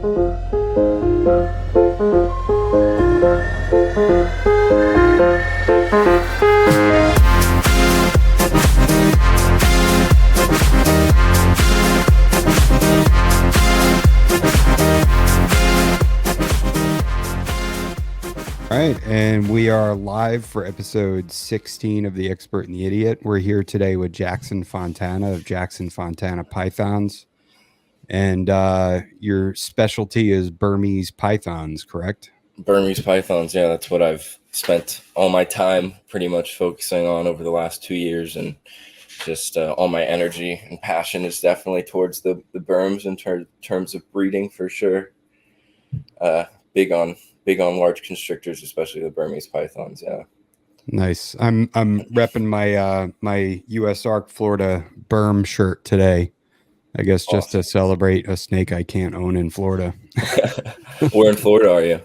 All right, and we are live for episode 16 of The Expert and the Idiot. We're here today with Jackson Fontana of Jackson Fontana Pythons. And your specialty is Burmese pythons, correct? Burmese pythons, yeah, that's what I've spent all my time pretty much focusing on over the last 2 years, and just all my energy and passion is definitely towards the Burms in terms of breeding for sure. Big on large constrictors, especially the Burmese pythons. Yeah. Nice. I'm repping my my US Arc Florida Burm shirt today. I guess just Awesome. to celebrate a snake I can't own in Florida. Where in Florida are you?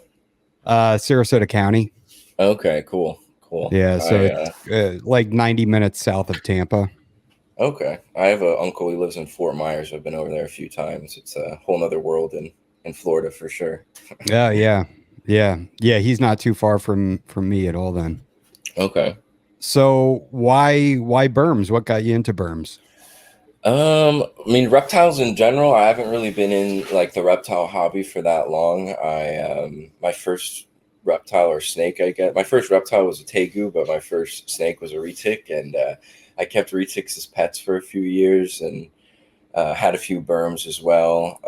Sarasota County. Okay, cool. Yeah, so it's like 90 minutes south of Tampa. Okay. I have an uncle who lives in Fort Myers. I've been over there a few times. It's a whole nother world in Florida for sure. Yeah. He's not too far from me at all then. Okay. So why Burms? What got you into Burms? I mean, reptiles in general, I haven't really been in like the reptile hobby for that long. My first reptile or snake, my first reptile was a tegu, but my first snake was a retic, and I kept retics as pets for a few years, and had a few Burms as well.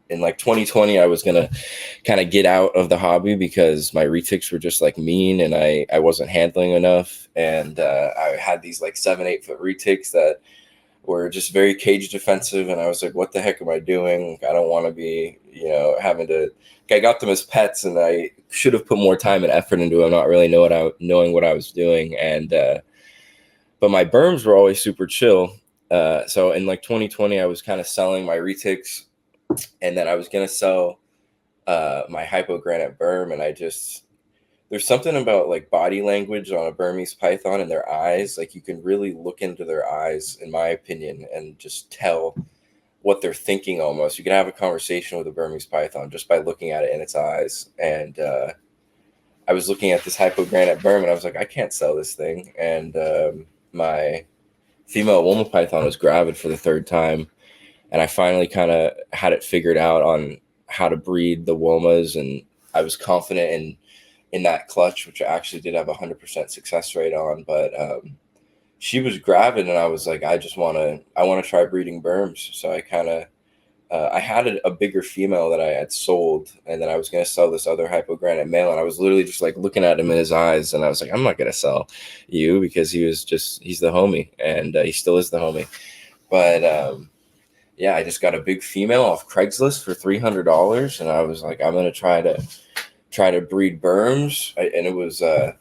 In like 2020, I was gonna kind of get out of the hobby because my retics were just like mean, and I wasn't handling enough, and I had these like 7-8 foot retics that were just very cage defensive, and I was like, what the heck am I doing? I don't want to be, having to. I got them as pets, and I should have put more time and effort into them, not really knowing what I was doing. And but my Burms were always super chill. So in like 2020, I was kind of selling my retics, and then I was gonna sell my hypogranite Burm, and there's something about like body language on a Burmese python and their eyes. Like you can really look into their eyes, in my opinion, and just tell what they're thinking almost. You can have a conversation with a Burmese python just by looking at it in its eyes. And I was looking at this hypogranite Burm, and I was like, I can't sell this thing. And my female Woma python was gravid for the third time. And I finally kind of had it figured out on how to breed the Womas. And I was confident in that clutch, which I actually did have 100% success rate on, but she was gravid, and I was like, I want to try breeding Burms. So I kind of, I had a bigger female that I had sold, and then I was going to sell this other hypogranite male, and I was literally just like looking at him in his eyes, and I was like, I'm not going to sell you, because he's the homie, and he still is the homie. But yeah, I just got a big female off Craigslist for $300, and I was like, I'm going to try to breed Burms. And it was, I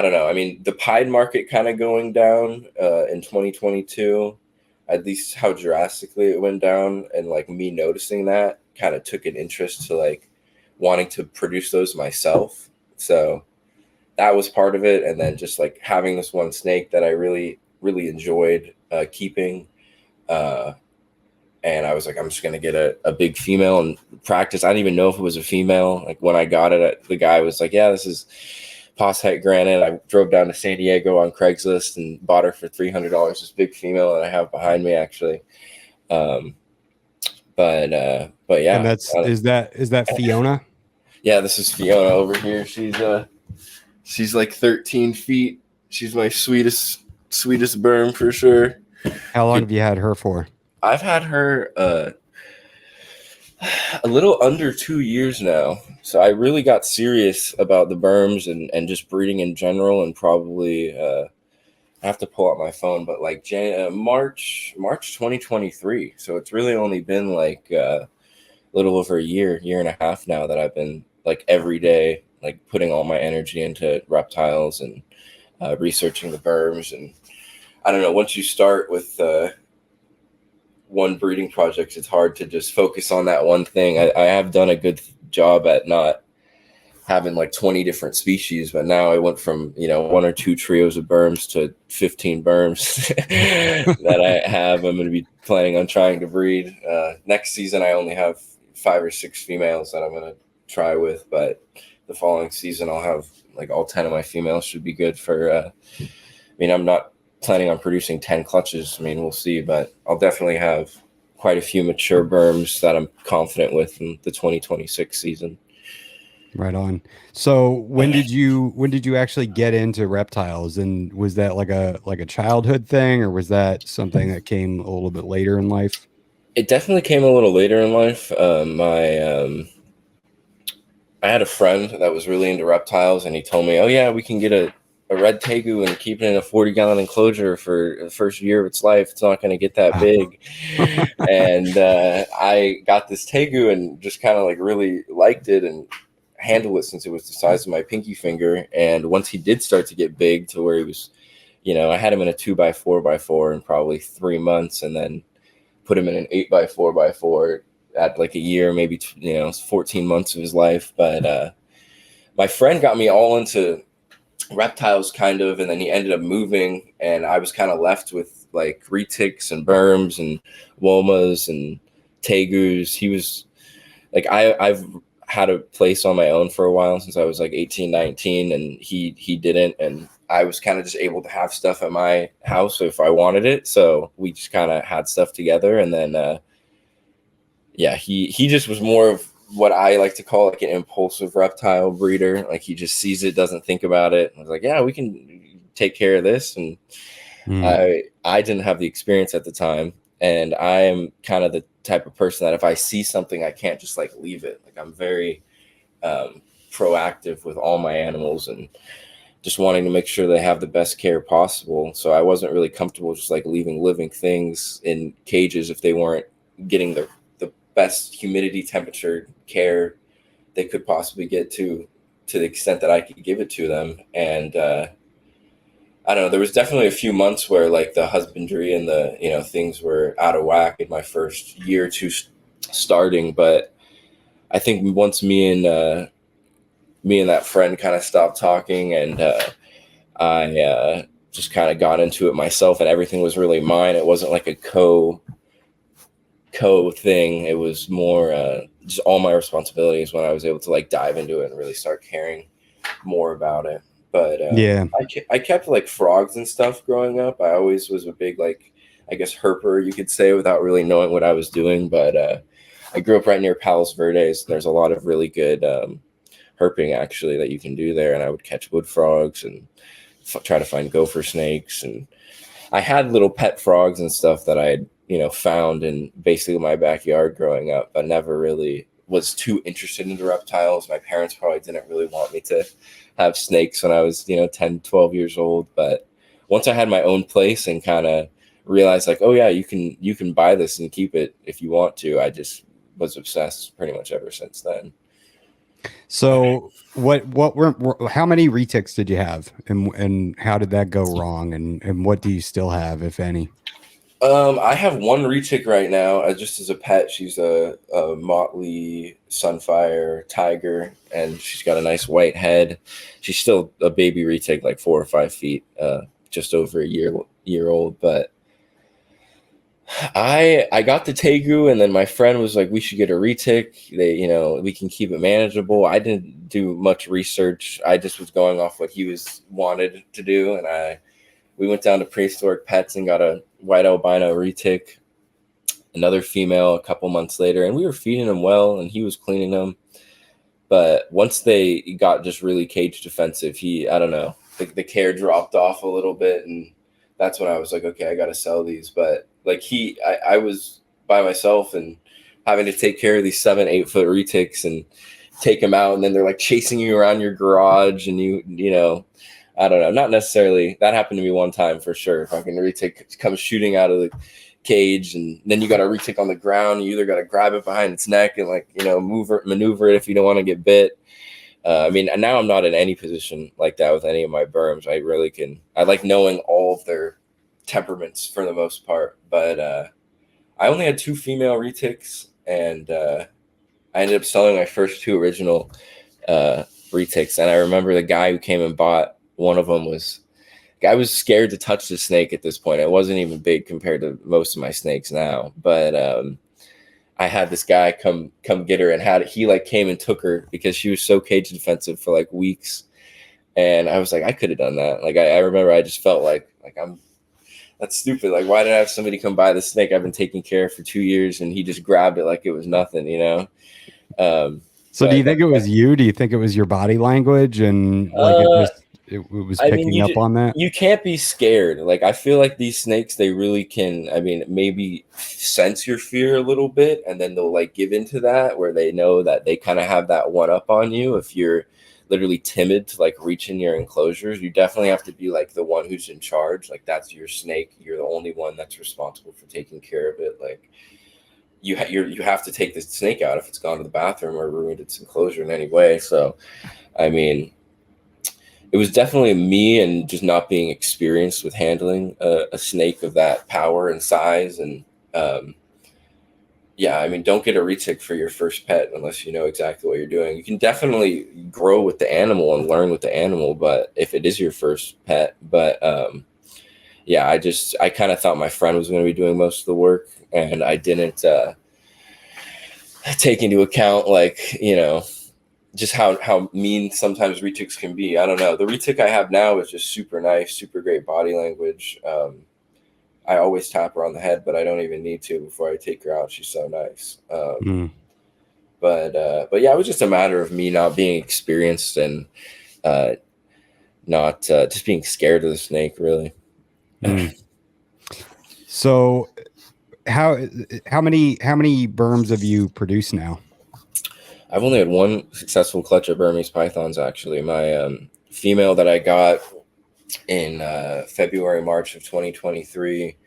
don't know. I mean, the pied market kind of going down in 2022, at least how drastically it went down. And like me noticing that kind of took an interest to like wanting to produce those myself. So that was part of it. And then just like having this one snake that I really, really enjoyed keeping. And I was like, I'm just going to get a big female and practice. I didn't even know if it was a female. Like when I got it, the guy was like, yeah, this is Posite Granite. I drove down to San Diego on Craigslist and bought her for $300, this big female that I have behind me actually. But yeah. And is that Fiona? Yeah, this is Fiona over here. She's like 13 feet. She's my sweetest Burm for sure. How long have you had her for? I've had her a little under 2 years now. So I really got serious about the Burms and just breeding in general, and probably I have to pull out my phone, but like March 2023. So it's really only been like a little over a year and a half now that I've been like every day, like putting all my energy into reptiles and researching the Burms. And I don't know, once you start with one breeding project, it's hard to just focus on that one thing. I have done a good job at not having like 20 different species, but now I went from, 1 or 2 trios of Burms to 15 Burms that I have. I'm going to be planning on trying to breed. Next season, I only have 5 or 6 females that I'm going to try with, but the following season I'll have like all 10 of my females should be good for, I mean, I'm not planning on producing 10 clutches. I mean, we'll see, but I'll definitely have quite a few mature berms that I'm confident with in the 2026 season. Right on. So when did you actually get into reptiles, and was that like a childhood thing, or was that something that came a little bit later in life? It definitely came a little later in life. I had a friend that was really into reptiles, and he told me, "Oh yeah, we can get a red tegu and keep it in a 40-gallon enclosure for the first year of its life. It's not going to get that big." And I got this tegu and just kind of like really liked it and handled it since it was the size of my pinky finger. And once he did start to get big to where he was, I had him in a 2x4x4 in probably 3 months, and then put him in an 8x4x4 at like a year, maybe 14 months of his life. But my friend got me all into reptiles kind of, and then he ended up moving, and I was kind of left with like retics and berms and womas and tegus. He was like, I've had a place on my own for a while since I was like 18, 19, and he didn't, and I was kind of just able to have stuff at my house if I wanted it. So we just kind of had stuff together, and then he just was more of what I like to call like an impulsive reptile breeder. Like he just sees it, doesn't think about it. I was like, yeah, we can take care of this. And I didn't have the experience at the time. And I am kind of the type of person that if I see something, I can't just like leave it. Like I'm very proactive with all my animals and just wanting to make sure they have the best care possible. So I wasn't really comfortable just like leaving living things in cages if they weren't getting the best humidity, temperature, care they could possibly get to the extent that I could give it to them. And I don't know, there was definitely a few months where like the husbandry and the, things were out of whack in my first year or two starting. But I think once me and that friend kind of stopped talking, and I just kind of got into it myself, and everything was really mine. It wasn't like a co thing. It was more just all my responsibilities when I was able to like dive into it and really start caring more about it. But Yeah. I kept like frogs and stuff growing up. I always was a big, like, I guess herper, you could say, without really knowing what I was doing. But I grew up right near Palos Verdes, and there's a lot of really good herping actually that you can do there. And I would catch wood frogs and try to find gopher snakes, and I had little pet frogs and stuff that I had found in basically my backyard growing up, but never really was too interested in the reptiles. My parents probably didn't really want me to have snakes when I was 10, 12 years old. But once I had my own place and kind of realized like, oh yeah, you can buy this and keep it if you want to, I just was obsessed pretty much ever since then. So how many retics did you have, and how did that go wrong, and what do you still have, if any? I have one retic right now, just as a pet. She's a motley sunfire tiger, and she's got a nice white head. She's still a baby retic, like 4 or 5 feet, just over a year old. But I got the tegu, and then my friend was like, we should get a retic. We can keep it manageable. I didn't do much research. I just was going off what he wanted to do, and we went down to Prehistoric Pets and got a white albino retic, another female a couple months later, and we were feeding them well, and he was cleaning them. But once they got just really cage defensive, I don't know, the care dropped off a little bit, and that's when I was like, okay, I got to sell these. But like I was by myself and having to take care of these 7-8 foot retics and take them out, and then they're like chasing you around your garage, and I don't know, not necessarily. That happened to me one time for sure. Fucking retic comes shooting out of the cage, and then you got a retic on the ground. You either got to grab it behind its neck and maneuver it if you don't want to get bit. I mean, now I'm not in any position like that with any of my berms. I like knowing all of their temperaments for the most part. But I only had 2 female retics, and I ended up selling my first 2 original retics. And I remember the guy who came and bought one of them I was scared to touch the snake at this point. It wasn't even big compared to most of my snakes now. But I had this guy come get her, and he like came and took her because she was so cage defensive for like weeks. And I was like, I could have done that. Like I remember I just felt like that's stupid. Like, why did I have somebody come buy the snake I've been taking care of for 2 years, and he just grabbed it like it was nothing, you know? So do But you think it was you? Do you think it was your body language and like uh, it was I mean, picking up on that? you can't be scared. Like I feel like these snakes, they really can. I mean, maybe sense your fear a little bit, and then they'll like give into that, where they know that they kind of have that one up on you. If you're literally timid to like reach in your enclosures, you definitely have to be like the one who's in charge. Like that's your snake. You're the only one that's responsible for taking care of it. Like you have to take the snake out if it's gone to the bathroom or ruined its enclosure in any way. So, I mean, it was definitely me and just not being experienced with handling a snake of that power and size. And um, yeah, I mean, don't get a retic for your first pet unless you know exactly what you're doing. You can definitely grow with the animal and learn with the animal, but if it is your first pet, yeah, I kind of thought my friend was going to be doing most of the work, and I didn't take into account, like, just how mean sometimes retics can be. I don't know. The retic I have now is just super nice, super great body language. I always tap her on the head, but I don't even need to before I take her out. She's so nice. Mm. But yeah, it was just a matter of me not being experienced and uh, not just being scared of the snake, really. Mm. So how how many berms have you produced now? I've only had one successful clutch of Burmese pythons, actually. My female that I got in February, March of 2023,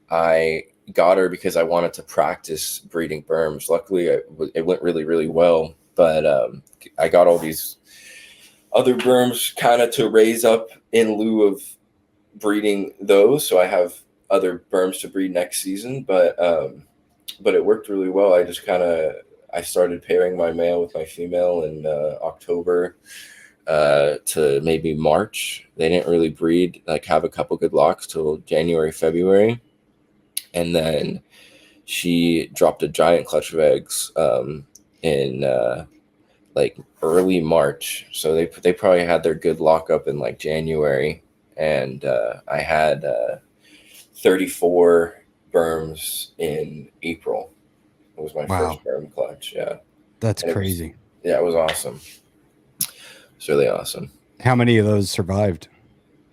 I got her because I wanted to practice breeding berms. Luckily, it went really, really well. But I got all these other berms kind of to raise up in lieu of breeding those. So I have other berms to breed next season. But it worked really well. I started pairing my male with my female in October to maybe March. They didn't really breed, like have a couple good locks till January, February. And then she dropped a giant clutch of eggs in like early March. So they probably had their good lockup in like January. And I had 34 berms in April. It was my Wow, first berm clutch. Yeah. that's And crazy. it was awesome. It's really awesome. How many of those survived?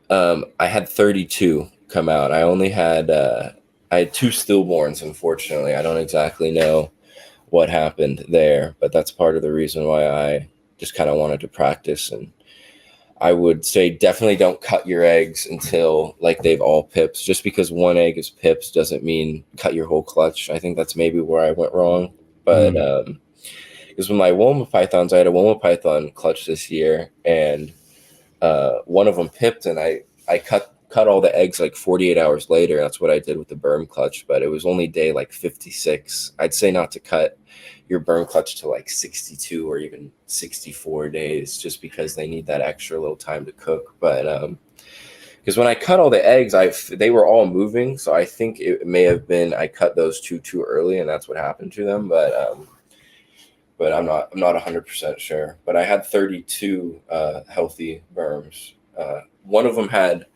I had 32 come out. I had two stillborns. Unfortunately, I don't exactly know what happened there, but that's part of the reason why I just kind of wanted to practice. And I would say definitely don't cut your eggs until like they've all pips. Just because one egg is pips doesn't mean cut your whole clutch. I think that's maybe where I went wrong. But Mm. because with my Woma pythons, I had a Woma python clutch this year, and one of them pipped, and I cut all the eggs like 48 hours later. That's what I did with the berm clutch, but it was only day like 56. I'd say not to cut your berm clutch to like 62 or even 64 days, just because they need that extra little time to cook. But because when I cut all the eggs, they were all moving, so I think it may have been I cut those two too early, and that's what happened to them. But I'm not 100% sure. But I had 32 healthy berms. One of them had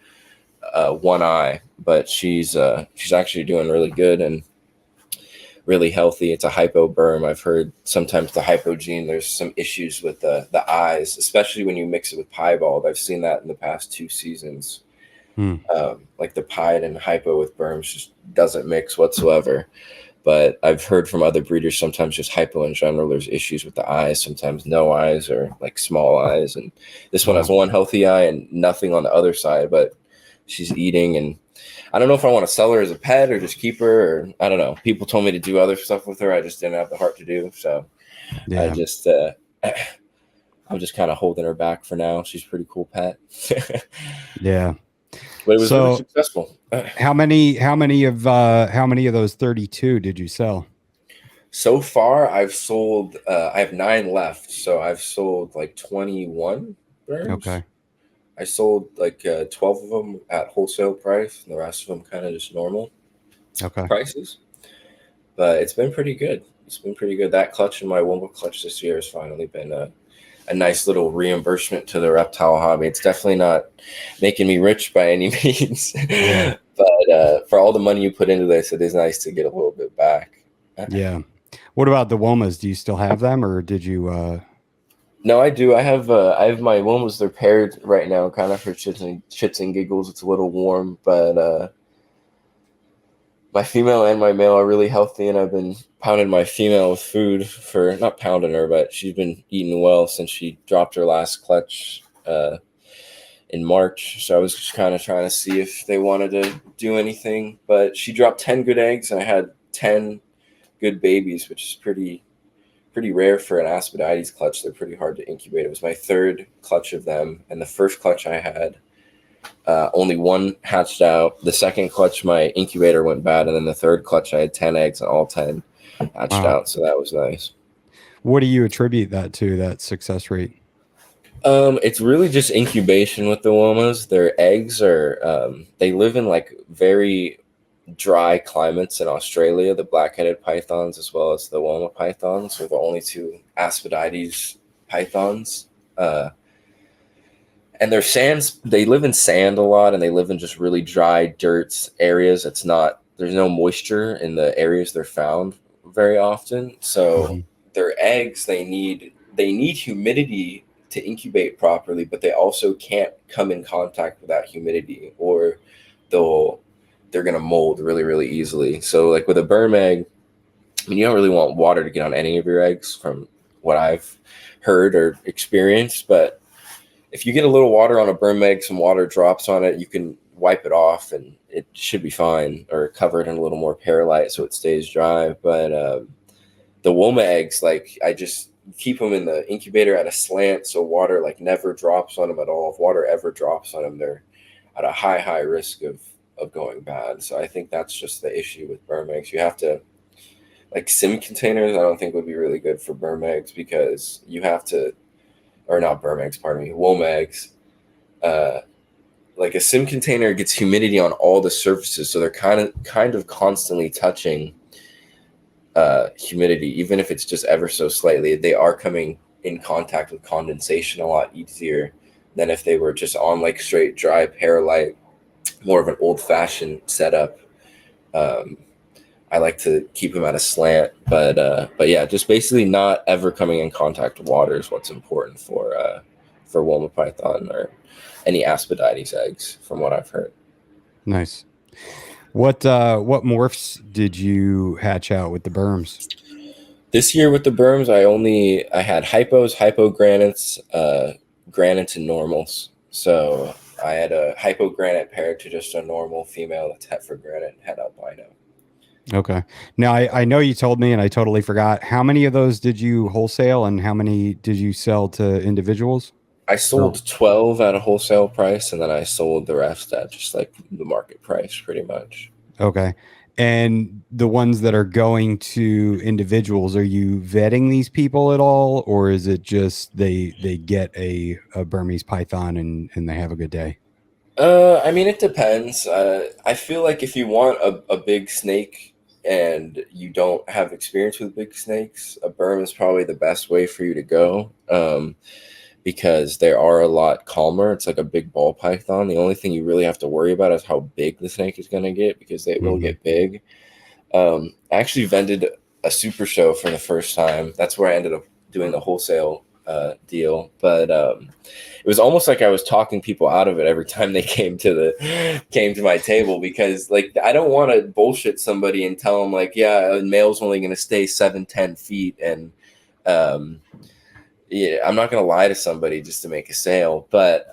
one eye, but she's actually doing really good and really healthy. It's a hypo berm. I've heard sometimes the hypogene, there's some issues with the eyes, especially when you mix it with piebald. I've seen that in the past 2 seasons. Mm. Like the pied and hypo with berms just doesn't mix whatsoever. But I've heard from other breeders sometimes just hypo in general, there's issues with the eyes, sometimes no eyes or like small eyes. And this one has Wow. one healthy eye and nothing on the other side, but she's eating. And I don't know if I want to sell her as a pet or just keep her, or I don't know. People told me to do other stuff with her. I just didn't have the heart to do. So I Yeah. just, I'm just kind of holding her back for now. She's a pretty cool pet. Yeah. But it was really So successful. how many of those 32 did you sell? So far, I've sold. I have 9 left, so I've sold like 21 Okay. berms. I sold like 12 of them at wholesale price, and the rest of them kind of just normal Okay. prices. but it's been pretty good. It's been pretty good. That clutch in my Womble clutch this year has finally been a nice little reimbursement to the reptile hobby. It's definitely not making me rich by any means, Yeah. but for all the money you put into this, it is nice to get a little bit back. Yeah. What about the Womas? Do you still have them, or did you? No, I do. I have my Womas. They're paired right now, kind of for shits and giggles. It's a little warm, but my female and my male are really healthy, and I've been pounding my female with food for not pounding her, but she's been eating well since she dropped her last clutch in March. So I was just kind of trying to see if they wanted to do anything, but she dropped 10 good eggs, and I had 10 good babies, which is pretty rare for an Aspidites clutch. They're pretty hard to incubate. It was my third clutch of them, and the first clutch I had, only one hatched out. The second clutch, my incubator went bad, and then the third clutch, I had 10 eggs, and all 10 hatched out. So that was nice. What do you attribute that to? That success rate? It's really just incubation with the Womas. Their eggs are they live in like very dry climates in Australia. The black-headed pythons as well as the Woma pythons are the only two Aspidites pythons. And their sands, they live in sand a lot, and they live in just really dry dirt areas. There's no moisture in the areas they're found very often. So their eggs, they need humidity to incubate properly, but they also can't come in contact with that humidity, or they're going to mold really, really easily. So like with a Burm egg, I mean, you don't really want water to get on any of your eggs from what I've heard or experienced, but if you get a little water on a Burm egg, some water drops on it, you can wipe it off and it should be fine, or cover it in a little more perlite so it stays dry. But the Woma eggs, like I just keep them in the incubator at a slant so water like never drops on them at all. If water ever drops on them, they're at a high risk of going bad. So I think that's just the issue with Burm eggs. You have to, like sim containers, I don't think would be really good for Burm eggs, because you have to, or not Burm eggs, pardon me, Woma eggs. Like a sim container gets humidity on all the surfaces, so they're kind of constantly touching humidity, even if it's just ever so slightly. They are coming in contact with condensation a lot easier than if they were just on like straight dry perlite, more of an old-fashioned setup. I like to keep them at a slant, but yeah, just basically not ever coming in contact with water is what's important for Woma python or any Aspidites eggs, from what I've heard. Nice. What morphs did you hatch out with the Burms? This year with the Burms, I had hypos, hypogranites, granites, and normals. So I had a hypogranite paired to just a normal female that's het for granite and het albino. Okay. Now I know you told me, and I totally forgot. How many of those did you wholesale, and how many did you sell to individuals? I sold 12 at a wholesale price, and then I sold the rest at just like the market price, pretty much. Okay. And the ones that are going to individuals, are you vetting these people at all, or is it just they get a Burmese python and they have a good day? I mean, it depends. I feel like if you want a big snake and you don't have experience with big snakes, a Burm is probably the best way for you to go, because they are a lot calmer. It's like a big ball python. The only thing you really have to worry about is how big the snake is going to get, because they will get big. I actually vended a super show for the first time. That's where I ended up doing the wholesale deal, but it was almost like I was talking people out of it every time they came to my table, because like I don't want to bullshit somebody and tell them like, yeah, a male's only going to stay 7-10 feet, and yeah, I'm not going to lie to somebody just to make a sale. But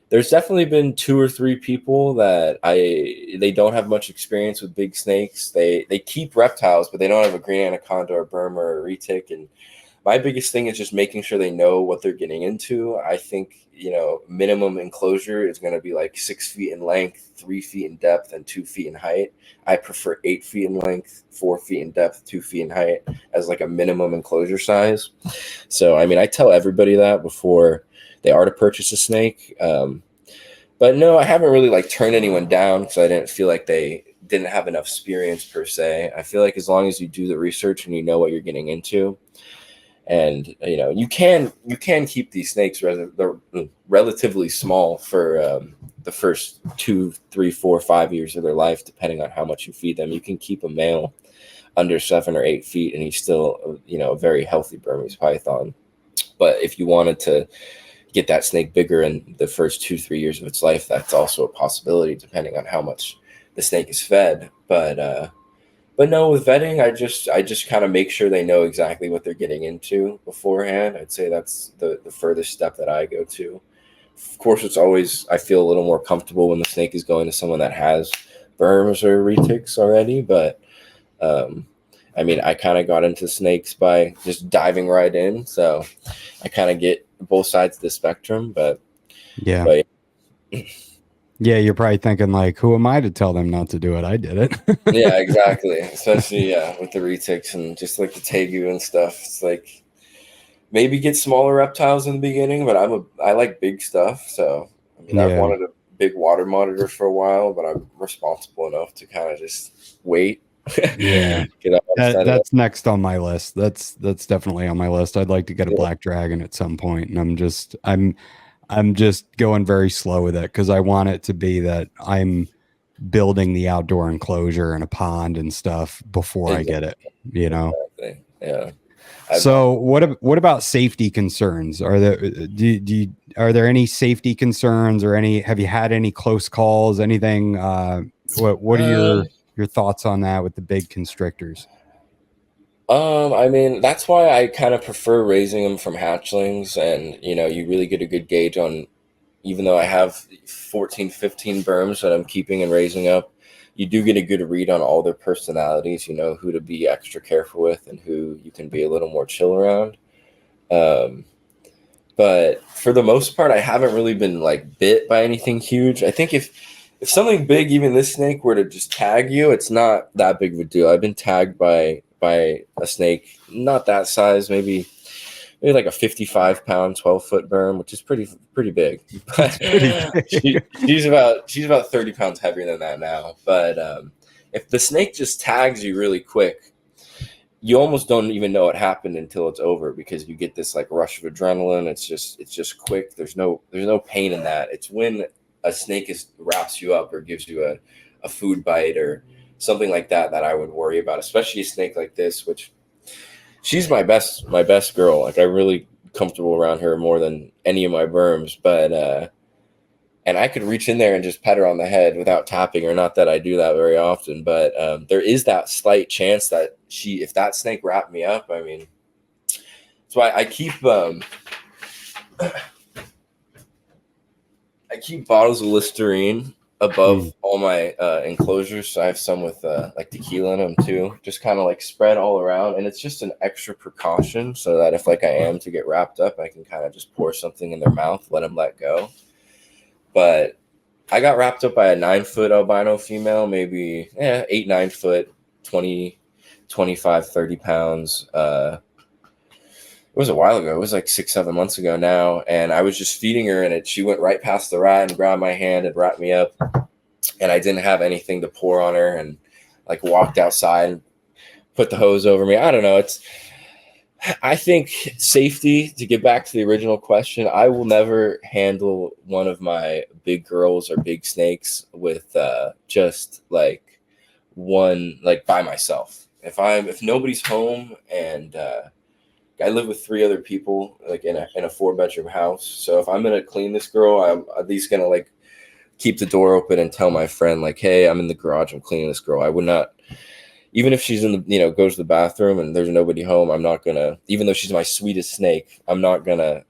there's definitely been 2 or 3 people that they don't have much experience with big snakes. They keep reptiles, but they don't have a green anaconda or Burma or a retic. And my biggest thing is just making sure they know what they're getting into. I think, minimum enclosure is going to be like 6 feet in length, 3 feet in depth, and 2 feet in height. I prefer 8 feet in length, 4 feet in depth, 2 feet in height as like a minimum enclosure size. So, I mean, I tell everybody that before they are to purchase a snake. But no, I haven't really like turned anyone down because I didn't feel like they didn't have enough experience per se. I feel like as long as you do the research and you know what you're getting into, and you can keep these snakes they're relatively small for the first 2, 3, 4, 5 years of their life, depending on how much you feed them. You can keep a male under 7 or 8 feet, and he's still a very healthy Burmese python. But if you wanted to get that snake bigger in the first 2, 3 years of its life, that's also a possibility, depending on how much the snake is fed. But no, with vetting, I just kind of make sure they know exactly what they're getting into beforehand. I'd say that's the furthest step that I go to. Of course, it's always, I feel a little more comfortable when the snake is going to someone that has burms or retics already. But I mean, I kind of got into snakes by just diving right in, so I kind of get both sides of the spectrum. But Yeah. but Yeah, you're probably thinking like, who am I to tell them not to do it? I did it. yeah, exactly. Especially with the retics and just like the tegu and stuff. It's like maybe get smaller reptiles in the beginning, but I like big stuff. So I mean, I've Yeah. wanted a big water monitor for a while, but I'm responsible enough to kind of just wait. Yeah. Get up, set it up. That's next on my list. That's definitely on my list. I'd like to get a Yeah, black dragon at some point, and I'm just going very slow with it because I want it to be that I'm building the outdoor enclosure and a pond and stuff before I get it, you know. exactly. Yeah. I've So what about safety concerns? Are there are there any safety concerns or any, have you had any close calls, anything what are um, your thoughts on that with the big constrictors? I mean, that's why I kind of prefer raising them from hatchlings, and you really get a good gauge on, even though I have 14, 15 berms that I'm keeping and raising up, you do get a good read on all their personalities. You know who to be extra careful with and who you can be a little more chill around. Um, but for the most part, I haven't really been like bit by anything huge. I think if something big, even this snake, were to just tag you, it's not that big of a deal. I've been tagged by a snake not that size, maybe like a 55-pound, 12-foot berm, which is pretty big. It's pretty she, big. she's about 30 pounds heavier than that now. But if the snake just tags you really quick, you almost don't even know what happened until it's over, because you get this like rush of adrenaline. It's just quick. There's no pain in that. It's when a snake wraps you up or gives you a food bite or something like that I would worry about, especially a snake like this, which she's my best girl. Like, I'm really comfortable around her more than any of my berms. But and I could reach in there and just pet her on the head without tapping her. Not that I do that very often, but there is that slight chance that if that snake wrapped me up, I mean, that's why I keep bottles of Listerine above all my enclosures. So I have some with like tequila in them too, just kind of like spread all around. And it's just an extra precaution so that if like I am to get wrapped up, I can kind of just pour something in their mouth, let them let go. But I got wrapped up by a 9-foot albino female, maybe 8, 9 foot, 20, 25, 30 pounds. It was a while ago. It was like 6, 7 months ago now. And I was just feeding her, and she went right past the rat and grabbed my hand and wrapped me up. And I didn't have anything to pour on her, and like walked outside and put the hose over me. I don't know. I think safety, to get back to the original question, I will never handle one of my big girls or big snakes with just like one, like by myself. If nobody's home, and I live with 3 other people, like in a 4-bedroom house. So if I'm gonna clean this girl, I'm at least gonna like keep the door open and tell my friend like, hey, I'm in the garage, I'm cleaning this girl. I would not, even if she's in the, goes to the bathroom and there's nobody home, I'm not gonna, even though she's my sweetest snake, I'm not gonna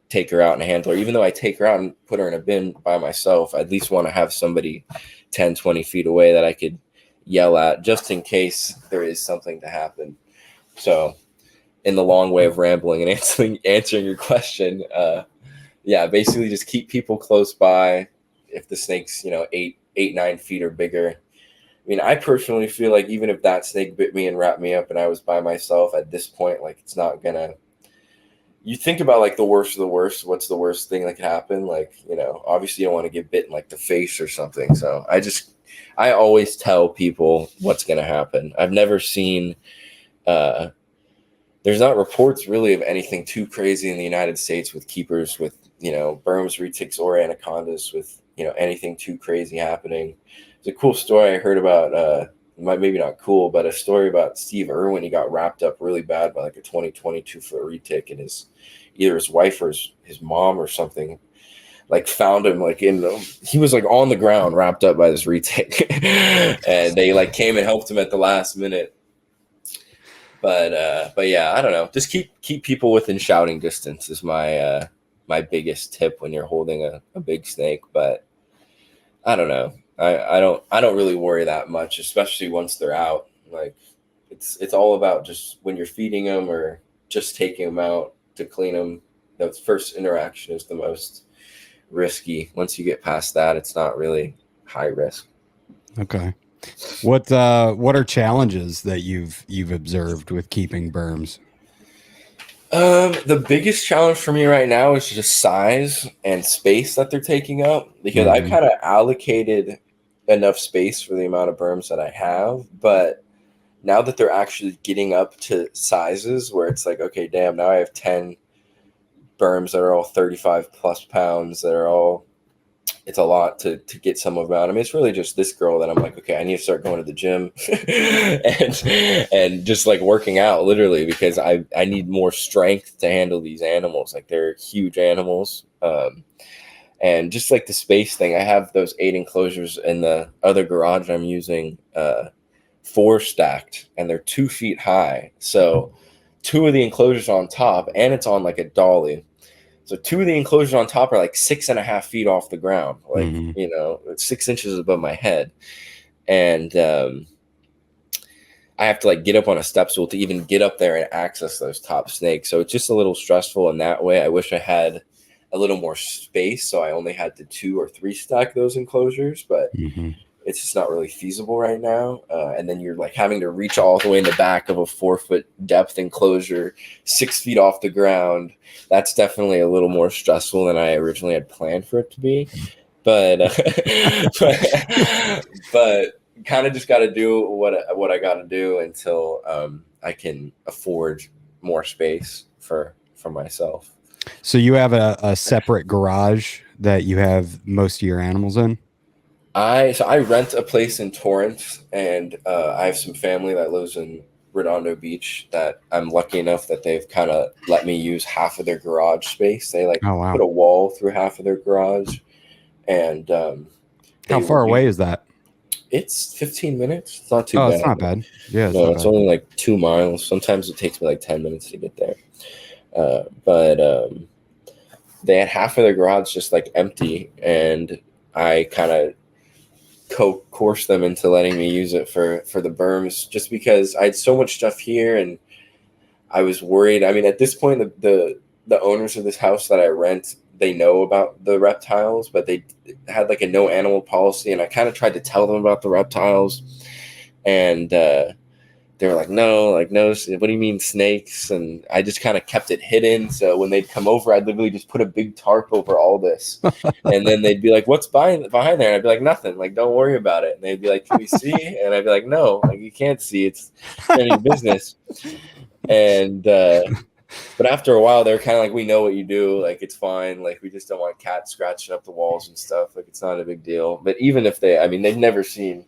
take her out and handle her. Even though I take her out and put her in a bin by myself, I at least want to have somebody 10, 20 feet away that I could yell at, just in case there is something to happen. So, in the long way of rambling and answering your question, basically just keep people close by. If the snake's 8, 9 feet or bigger, I mean, I personally feel like even if that snake bit me and wrapped me up and I was by myself at this point, like, it's not gonna. You think about like the worst of the worst. What's the worst thing that could happen? Like, obviously you don't want to get bit in like the face or something. So I just I always tell people what's going to happen. I've never seen, there's not reports really of anything too crazy in the United States with keepers with, berms, retics, or anacondas with, anything too crazy happening. It's a cool story I heard about, maybe not cool, but a story about Steve Irwin. He got wrapped up really bad by like a 22-foot retic, and either his wife or his mom or something like found him like he was like on the ground wrapped up by this retic, and they like came and helped him at the last minute. But yeah, I don't know. Just keep people within shouting distance is my my biggest tip when you're holding a big snake. But I don't know. I don't really worry that much, especially once they're out. Like it's all about just when you're feeding them or just taking them out to clean them. The first interaction is the most risky. Once you get past that, it's not really high risk. Okay. What are challenges that you've observed with keeping berms? The biggest challenge for me right now is just size and space that they're taking up, because I kind of allocated enough space for the amount of berms that I have, but now that they're actually getting up to sizes where it's like, okay, damn, now I have 10 berms that are all 35 plus pounds that are all, it's a lot to get some of them out. I mean, it's really just this girl that I'm like, okay, I need to start going to the gym and just like working out literally, because I need more strength to handle these animals. Like they're huge animals. And just like the space thing, I have those 8 enclosures in the other garage I'm using, 4 stacked, and they're 2 feet high. So 2 of the enclosures on top, and it's on like a dolly. So 2 of the enclosures on top are like 6.5 feet off the ground, like, 6 inches above my head. And I have to like get up on a step stool to even get up there and access those top snakes. So it's just a little stressful in that way. I wish I had a little more space, so I only had to 2 or 3 stack those enclosures, but it's just not really feasible right now. And then you're like having to reach all the way in the back of a 4-foot depth enclosure, 6 feet off the ground. That's definitely a little more stressful than I originally had planned for it to be. But but kind of just got to do what I got to do until I can afford more space for myself. So you have a separate garage that you have most of your animals in? I rent a place in Torrance, and I have some family that lives in Redondo Beach that I'm lucky enough that they've kind of let me use half of their garage space. They like put a wall through half of their garage, and how far away is that? It's 15 minutes. It's not too bad. Oh, it's not bad. Yeah, it's only like 2 miles. Sometimes it takes me like 10 minutes to get there. But they had half of their garage just like empty, and I kind of coerced them into letting me use it for the berms, just because I had so much stuff here and I was worried. I mean, at this point, the owners of this house that I rent, they know about the reptiles, but they had like a no animal policy, and I kind of tried to tell them about the reptiles, and they were like, no, what do you mean snakes? And I just kind of kept it hidden. So when they'd come over, I'd literally just put a big tarp over all this. And then they'd be like, what's behind there? And I'd be like, nothing. Like, don't worry about it. And they'd be like, can we see? And I'd be like, no, like you can't see. It's none of your business. And but after a while, they're kind of like, we know what you do. Like, it's fine. Like, we just don't want cats scratching up the walls and stuff. Like, it's not a big deal. But even if they've never seen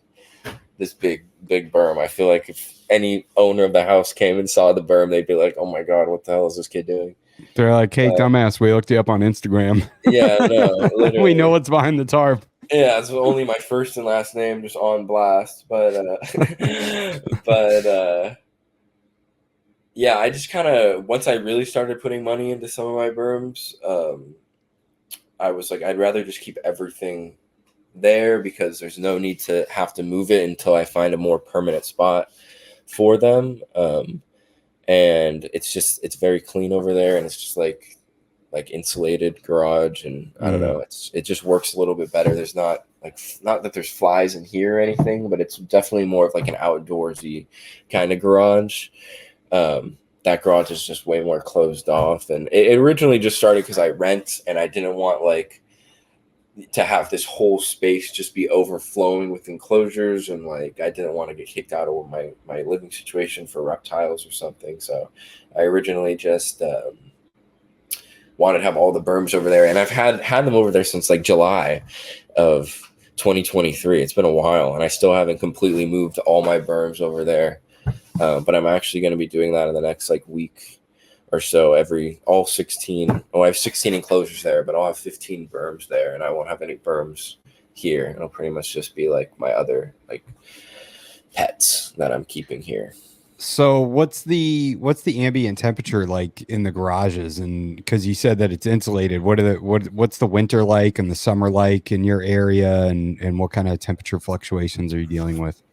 this big berm. I feel like if any owner of the house came and saw the berm, they'd be like, oh my God, what the hell is this kid doing? They're like, hey, dumbass, we looked you up on Instagram. Yeah, no, literally. We know what's behind the tarp. Yeah, it's only my first and last name just on blast. But yeah, I just kind of, once I really started putting money into some of my berms, I was like, I'd rather just keep everything there, because there's no need to have to move it until I find a more permanent spot for them. And it's very clean over there, and it's just like insulated garage, and I don't know, it just works a little bit better. There's not that there's flies in here or anything, but it's definitely more of like an outdoorsy kind of garage. That garage is just way more closed off, and it originally just started because I rent, and I didn't want like to have this whole space just be overflowing with enclosures, and like I didn't want to get kicked out of my living situation for reptiles or something. So I originally just wanted to have all the berms over there, and I've had them over there since like July of 2023. It's been a while, and I still haven't completely moved all my berms over there. But I'm actually going to be doing that in the next like week or so. All 16. Oh, I have 16 enclosures there, but I'll have 15 berms there, and I won't have any berms here. It'll pretty much just be like my other like pets that I'm keeping here. So what's the ambient temperature like in the garages? And because you said that it's insulated, what's the winter like and the summer like in your area, and what kind of temperature fluctuations are you dealing with?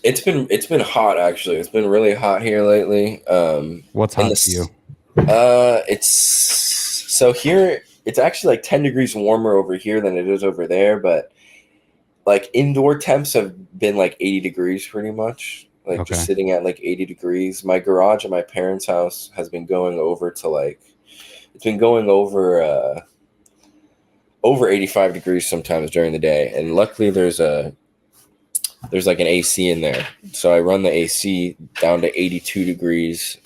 It's been hot actually. It's been really hot here lately. What's hot for you? It's so here it's actually like 10 degrees warmer over here than it is over there, but like indoor temps have been like 80 degrees pretty much. Like just sitting at like 80 degrees. My garage at my parents' house has been going over to like it's been going over 85 degrees sometimes during the day. And luckily there's like an AC in there. So I run the AC down to 82 degrees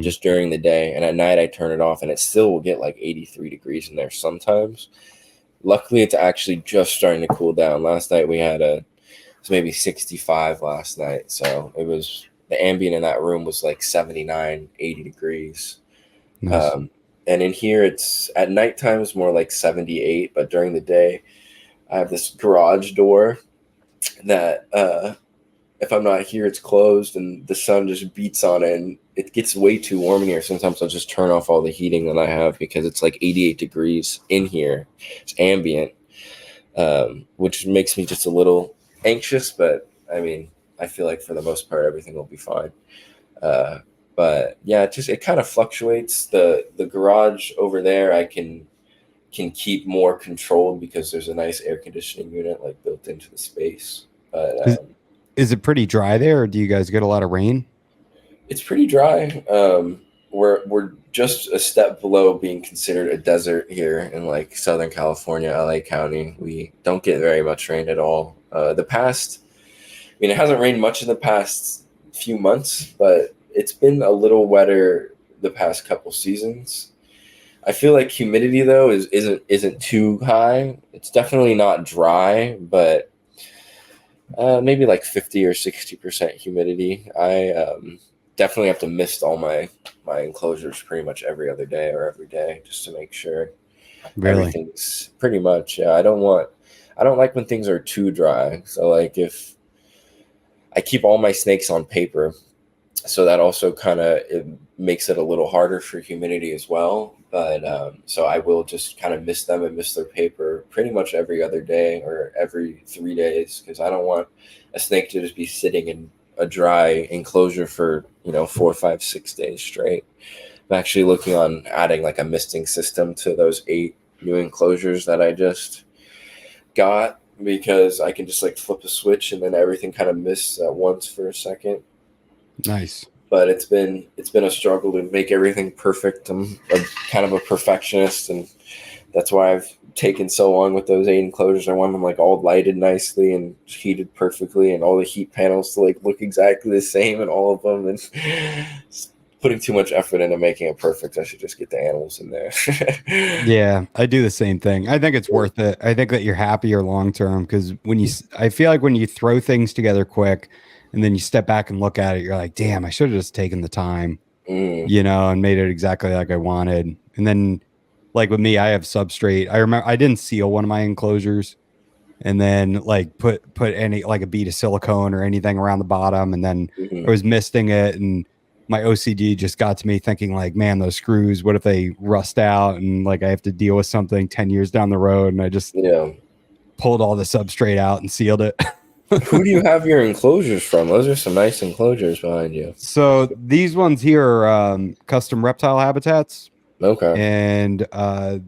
just during the day. And at night I turn it off, and it still will get like 83 degrees in there sometimes. Luckily, it's actually just starting to cool down. Last night we had it was maybe 65 last night. So it was the ambient in that room was like 79, 80 degrees. Nice. And in here it's at nighttime it's more like 78, but during the day I have this garage door that if I'm not here, it's closed, and the sun just beats on it, and it gets way too warm in here. Sometimes I'll just turn off all the heating that I have because it's like 88 degrees in here. It's ambient, which makes me just a little anxious, but I mean, I feel like for the most part, everything will be fine. But yeah, it kind of fluctuates. The garage over there, I can keep more controlled because there's a nice air conditioning unit like built into the space. But is it pretty dry there, or do you guys get a lot of rain? it's pretty dry. We're just a step below being considered a desert here in like Southern California, LA County. We don't get very much rain at all. The past, I mean, it hasn't rained much in the past few months, but it's been a little wetter the past couple seasons. I feel like humidity though isn't too high. It's definitely not dry, but maybe like 50 or 60% humidity. I definitely have to mist all my enclosures pretty much every other day or every day just to make sure everything's pretty much. Yeah, I don't like when things are too dry. So like if I keep all my snakes on paper, so that also kind of makes it a little harder for humidity as well. But so I will just kind of mist them and mist their paper pretty much every other day or every 3 days, because I don't want a snake to just be sitting in a dry enclosure for 4, 5, 6 days straight. I'm actually looking on adding like a misting system to those 8 new enclosures that I just got, because I can just like flip a switch and then everything kind of mists at once for a second. Nice. But it's been a struggle to make everything perfect. I'm kind of a perfectionist, and that's why I've taken so long with those 8 enclosures. I want them like all lighted nicely and heated perfectly, and all the heat panels to like look exactly the same in all of them. And putting too much effort into making it perfect. I should just get the animals in there. Yeah, I do the same thing. I think it's worth it. I think that you're happier long term, because I feel like when you throw things together quick and then you step back and look at it, you're like, damn, I should have just taken the time, and made it exactly like I wanted. And then, like with me, I have substrate. I remember I didn't seal one of my enclosures, and then like put any like a bead of silicone or anything around the bottom, and then I was misting it, and my OCD just got to me thinking like, man, those screws, what if they rust out and like I have to deal with something 10 years down the road? And I just pulled all the substrate out and sealed it. Who do you have your enclosures from? Those are some nice enclosures behind you. So these ones here are custom reptile habitats. Okay. And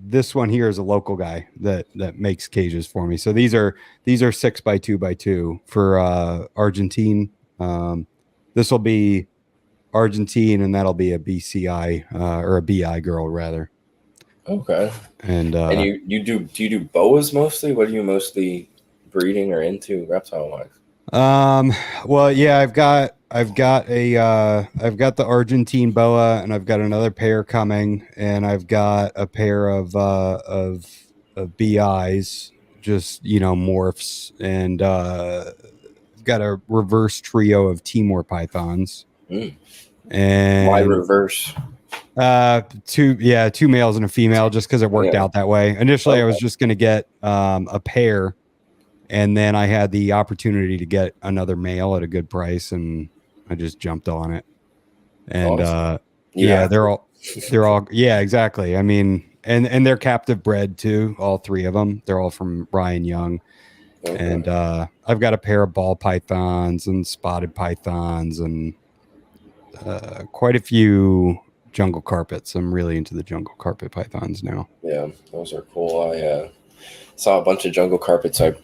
this one here is a local guy that makes cages for me. So these are 6x2x2 for Argentine. This will be Argentine, and that'll be a BCI or a BI girl rather. Okay. And And do you do boas mostly? What are you mostly breeding or into reptile wise? um, well, yeah, I've got the Argentine boa, and I've got another pair coming, and I've got a pair of BIs, just morphs, and I've got a reverse trio of Timor pythons, Mm. Why and reverse? two males and a female, just because it worked Yeah. out that way. Initially, I was Okay. just going to get a pair, and then I had the opportunity to get another male at a good price, and I just jumped on it. And Awesome. You yeah, have to. they're all yeah, exactly. I mean, and they're captive bred too, all three of them. They're all from Ryan Young. And Okay. I've got a pair of ball pythons and spotted pythons, and quite a few jungle carpets. I'm really into the jungle carpet pythons now. Yeah, those are cool. I saw a bunch of jungle carpets. I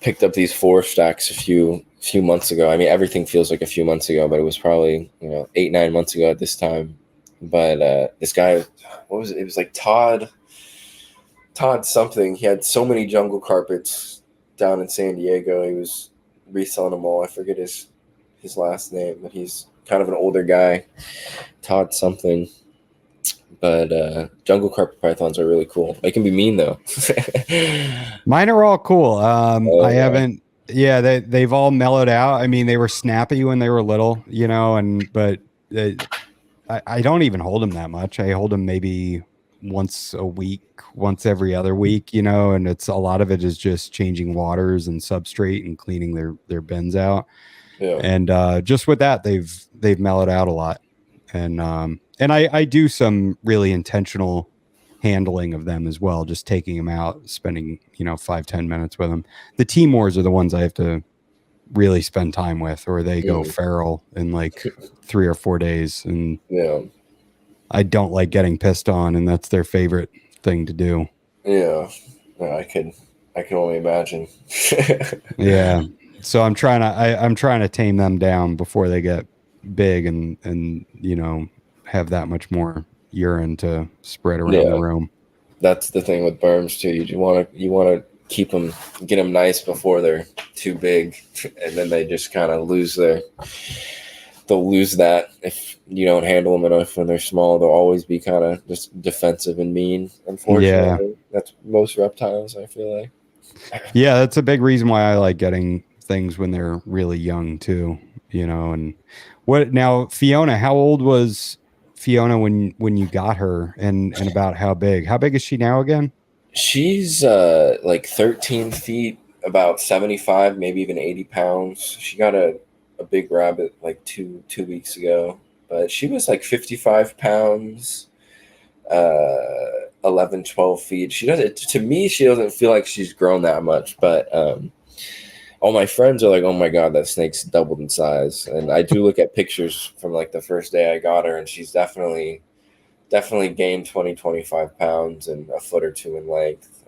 picked up these four stacks a few months ago. I mean, everything feels like a few months ago, but it was probably 8 9 months ago at this time. But this guy, what was it? It was like Todd something. He had so many jungle carpets down in San Diego. He was reselling them all. I forget his last name, but he's kind of an older guy. Todd something. But jungle carpet pythons are really cool. They can be mean though. Mine are all cool. I Oh yeah, haven't. Yeah, they've all mellowed out. I mean, they were snappy when they were little, and but uh, I don't even hold them that much. I hold them maybe once a week, once every other week, and it's a lot of it is just changing waters and substrate and cleaning their bins out. yeah, And just with that, they've mellowed out a lot. And I do some really intentional handling of them as well, just taking them out, spending 5-10 minutes with them. The Timors are the ones I have to really spend time with, or they go mm, feral in like 3 or 4 days, and yeah, I don't like getting pissed on, and that's their favorite thing to do. yeah. No, I can only imagine. Yeah. So I'm trying to tame them down before they get big and have that much more urine to spread around the Yeah, room. that's the thing with berms too. You want to keep them, get them nice before they're too big, and then they just kind of they'll lose that if you don't handle them enough when they're small. They'll always be kind of just defensive and mean. Yeah. Unfortunately, that's most reptiles. I feel like. Yeah, that's a big reason why I like getting things when they're really young too. And what now, Fiona, how old was Fiona when you got her, and about how big? How big is she now again? She's like 13 feet, about 75, maybe even 80 pounds. She got a big rabbit like two weeks ago, but she was like 55 pounds, 11, 12 feet. She doesn't, to me, she doesn't feel like she's grown that much, but all my friends are like, oh my God, that snake's doubled in size. And I do look at pictures from like the first day I got her, and she's definitely gained 20, 25 pounds and a foot or two in length.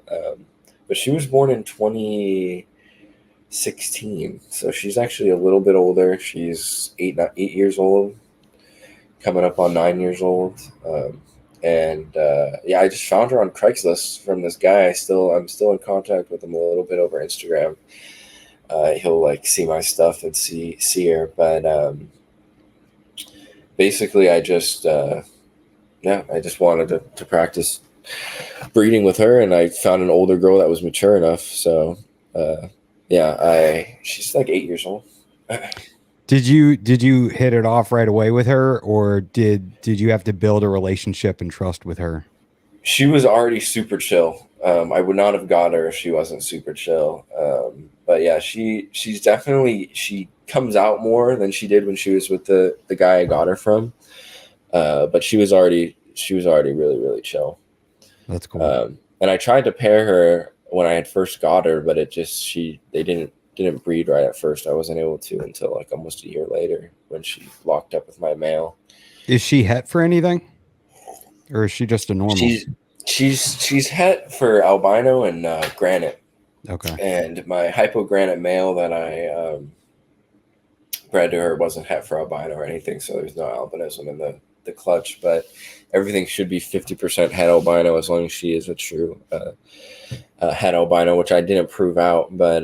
But she was born in 2016, so she's actually a little bit older. She's 8 years old, coming up on 9 years old. And yeah, I just found her on Craigslist from this guy. I'm still in contact with him a little bit over Instagram. He'll like see my stuff and see her, but basically, I just wanted to practice breeding with her, and I found an older girl that was mature enough. So, yeah, she's like 8 years old. Did you hit it off right away with her, or did you have to build a relationship and trust with her? She was already super chill. I would not have got her if she wasn't super chill. But yeah, she comes out more than she did when she was with the guy I got her from. But she was already really really chill. That's cool. And I tried to pair her when I had first got her, but they didn't breed right at first. I wasn't able to until like almost a year later when she locked up with my male. Is she het for anything, or is she just a normal? She's she's het for albino and granite, Okay. and my hypogranite male that I bred to her wasn't het for albino or anything, so there's no albinism in the the clutch, but everything should be 50% het albino as long as she is a true het albino, which I didn't prove out. But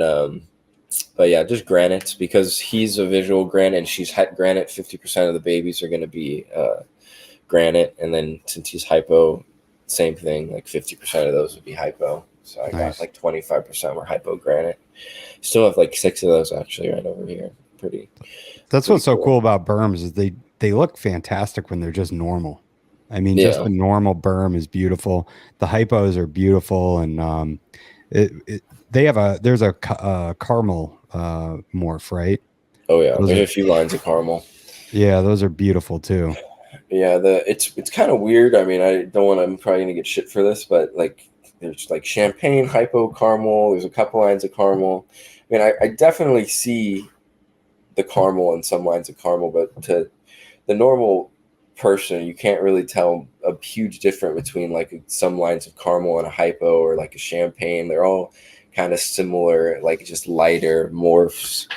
yeah, just granites, because he's a visual granite and she's het granite. 50% of the babies are going to be granite, and then since he's hypo, same thing. Like 50% of those would be hypo. So I got like 25% were hypo granite. Still have like 6 of those actually right over here. That's what's so cool about berms is they look fantastic when they're just normal. I mean, just a normal berm is beautiful. The hypos are beautiful, and there's a caramel morph, right? Oh yeah, there's a few lines of caramel. Yeah, those are beautiful too. Yeah, it's kind of weird. I mean, I'm probably gonna get shit for this, but like there's like champagne, hypo, caramel. There's a couple lines of caramel. I mean, I definitely see the caramel in some lines of caramel, but to the normal person, you can't really tell a huge difference between like some lines of caramel and a hypo or like a champagne. They're all kind of similar, like just lighter morphs.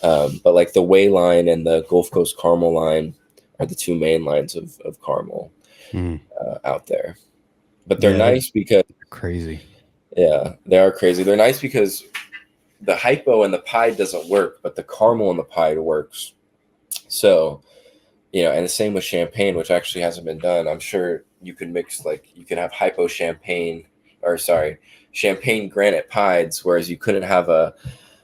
But like the Way line and the Gulf Coast caramel line are the 2 main lines of caramel out there. But they're nice because they're crazy. Yeah, they are crazy. They're nice because the hypo and the pied doesn't work, but the caramel and the pied works. So, and the same with champagne, which actually hasn't been done. I'm sure you can mix, like, you can have hypo champagne, champagne granite pieds, whereas you couldn't have a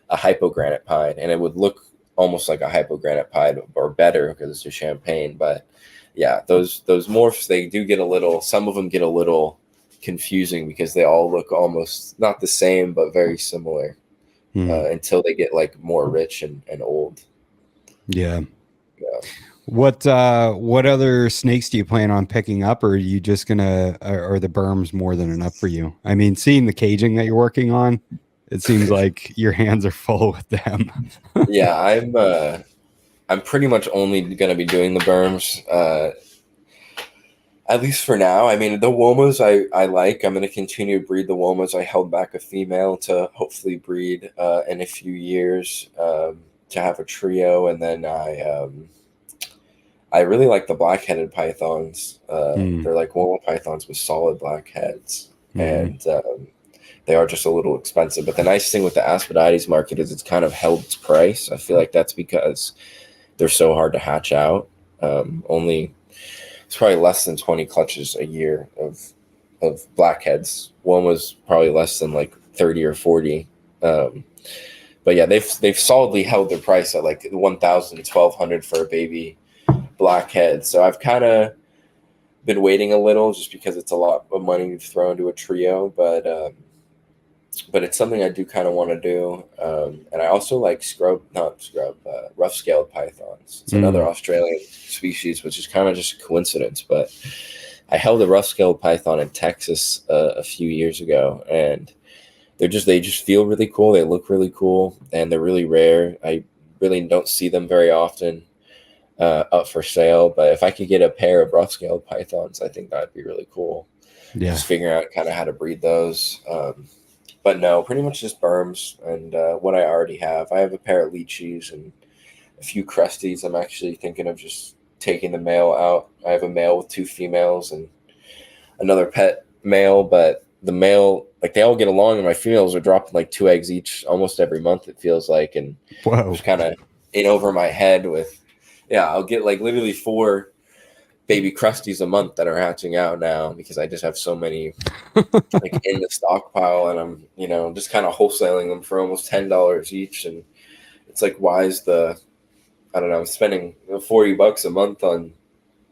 hypo granite pied, and it would look almost like a hypo granite pied or better because it's a champagne. But yeah, those morphs, they do get some of them get a little confusing because they all look almost not the same, but very similar. Until they get like more rich and old. Yeah. What other snakes do you plan on picking up, or are you just gonna, are the berms more than enough for you? I mean, seeing the caging that you're working on, it seems like your hands are full with them. Yeah, I'm pretty much only gonna be doing the berms. At least for now. I mean, the womas I like. I'm going to continue to breed the womas. I held back a female to hopefully breed in a few years to have a trio. And then I really like the black-headed pythons. They're like woma pythons with solid black heads. And they are just a little expensive. But the nice thing with the Asphodeides market is it's kind of held its price. I feel like that's because they're so hard to hatch out. It's probably less than 20 clutches a year of blackheads. One was probably less than like 30 or 40. But yeah, they've solidly held their price at like $1,000 to $1,200 for a baby blackhead. So I've kind of been waiting a little just because it's a lot of money to throw into a trio, but it's something I do kind of want to do. And I also like rough-scaled pythons. It's another Australian species, which is kind of just a coincidence. But I held a rough-scaled python in Texas a few years ago, and they just feel really cool. They look really cool, and they're really rare. I really don't see them very often up for sale. But if I could get a pair of rough-scaled pythons, I think that'd be really cool. Yeah. Just figuring out kind of how to breed those. But no, pretty much just berms and what I already have. I have a pair of leechies and a few crusties. I'm actually thinking of just taking the male out. I have a male with 2 females and another pet male, but the male, like, they all get along, and my females are dropping like 2 eggs each almost every month, it feels like. And just kind of in over my head with, I'll get like literally 4 baby crusties a month that are hatching out now because I just have so many like in the stockpile, and I'm just kind of wholesaling them for almost $10 each. And it's like, why is I'm spending $40 a month on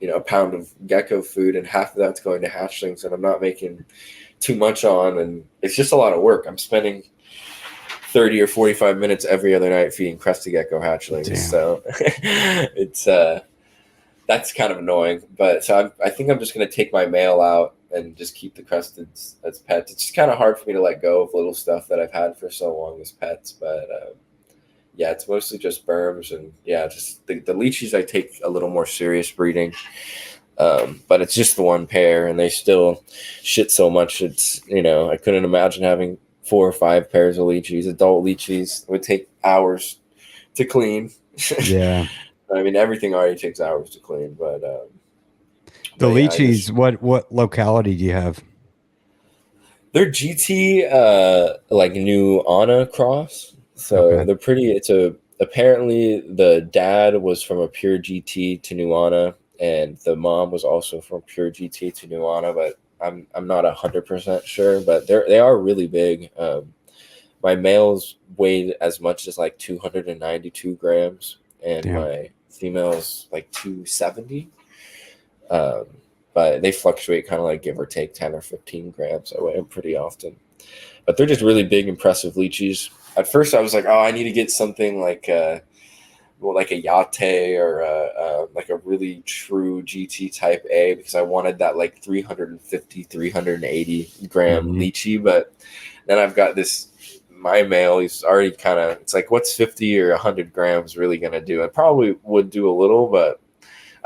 a pound of gecko food, and half of that's going to hatchlings, and I'm not making too much on, and it's just a lot of work. I'm spending 30 or 45 minutes every other night feeding crusty gecko hatchlings. Damn. So it's that's kind of annoying. But so I think I'm just going to take my male out and just keep the crusteds as pets. It's just kind of hard for me to let go of little stuff that I've had for so long as pets. But it's mostly just berms, and just the leechies I take a little more serious breeding. But it's just the one pair, and they still shit so much. It's, I couldn't imagine having 4 or 5 pairs of leechies. Adult leechies would take hours to clean. Yeah. I mean, everything already takes hours to clean, but The But yeah, I lychees, just what locality do you have? they're GT like new Anna cross. So Okay. they're pretty it's a apparently the dad was from a pure GT to Nuana and the mom was also from pure GT to Nuana, but I'm not 100% sure, but they are really big. My males weighed as much as like 292 grams and Damn. my females like 270. Um, but they fluctuate kind of like give or take 10 or 15 grams. I weigh them pretty often. But they're just really big, impressive lychees. At first, I was like, oh, I need to get something like a Yate or like a really true GT type A because I wanted that like 350, 380 gram Mhm. lychee. But then I've got my male, he's already kind of, it's like, what's 50 or 100 grams really going to do? It probably would do a little, but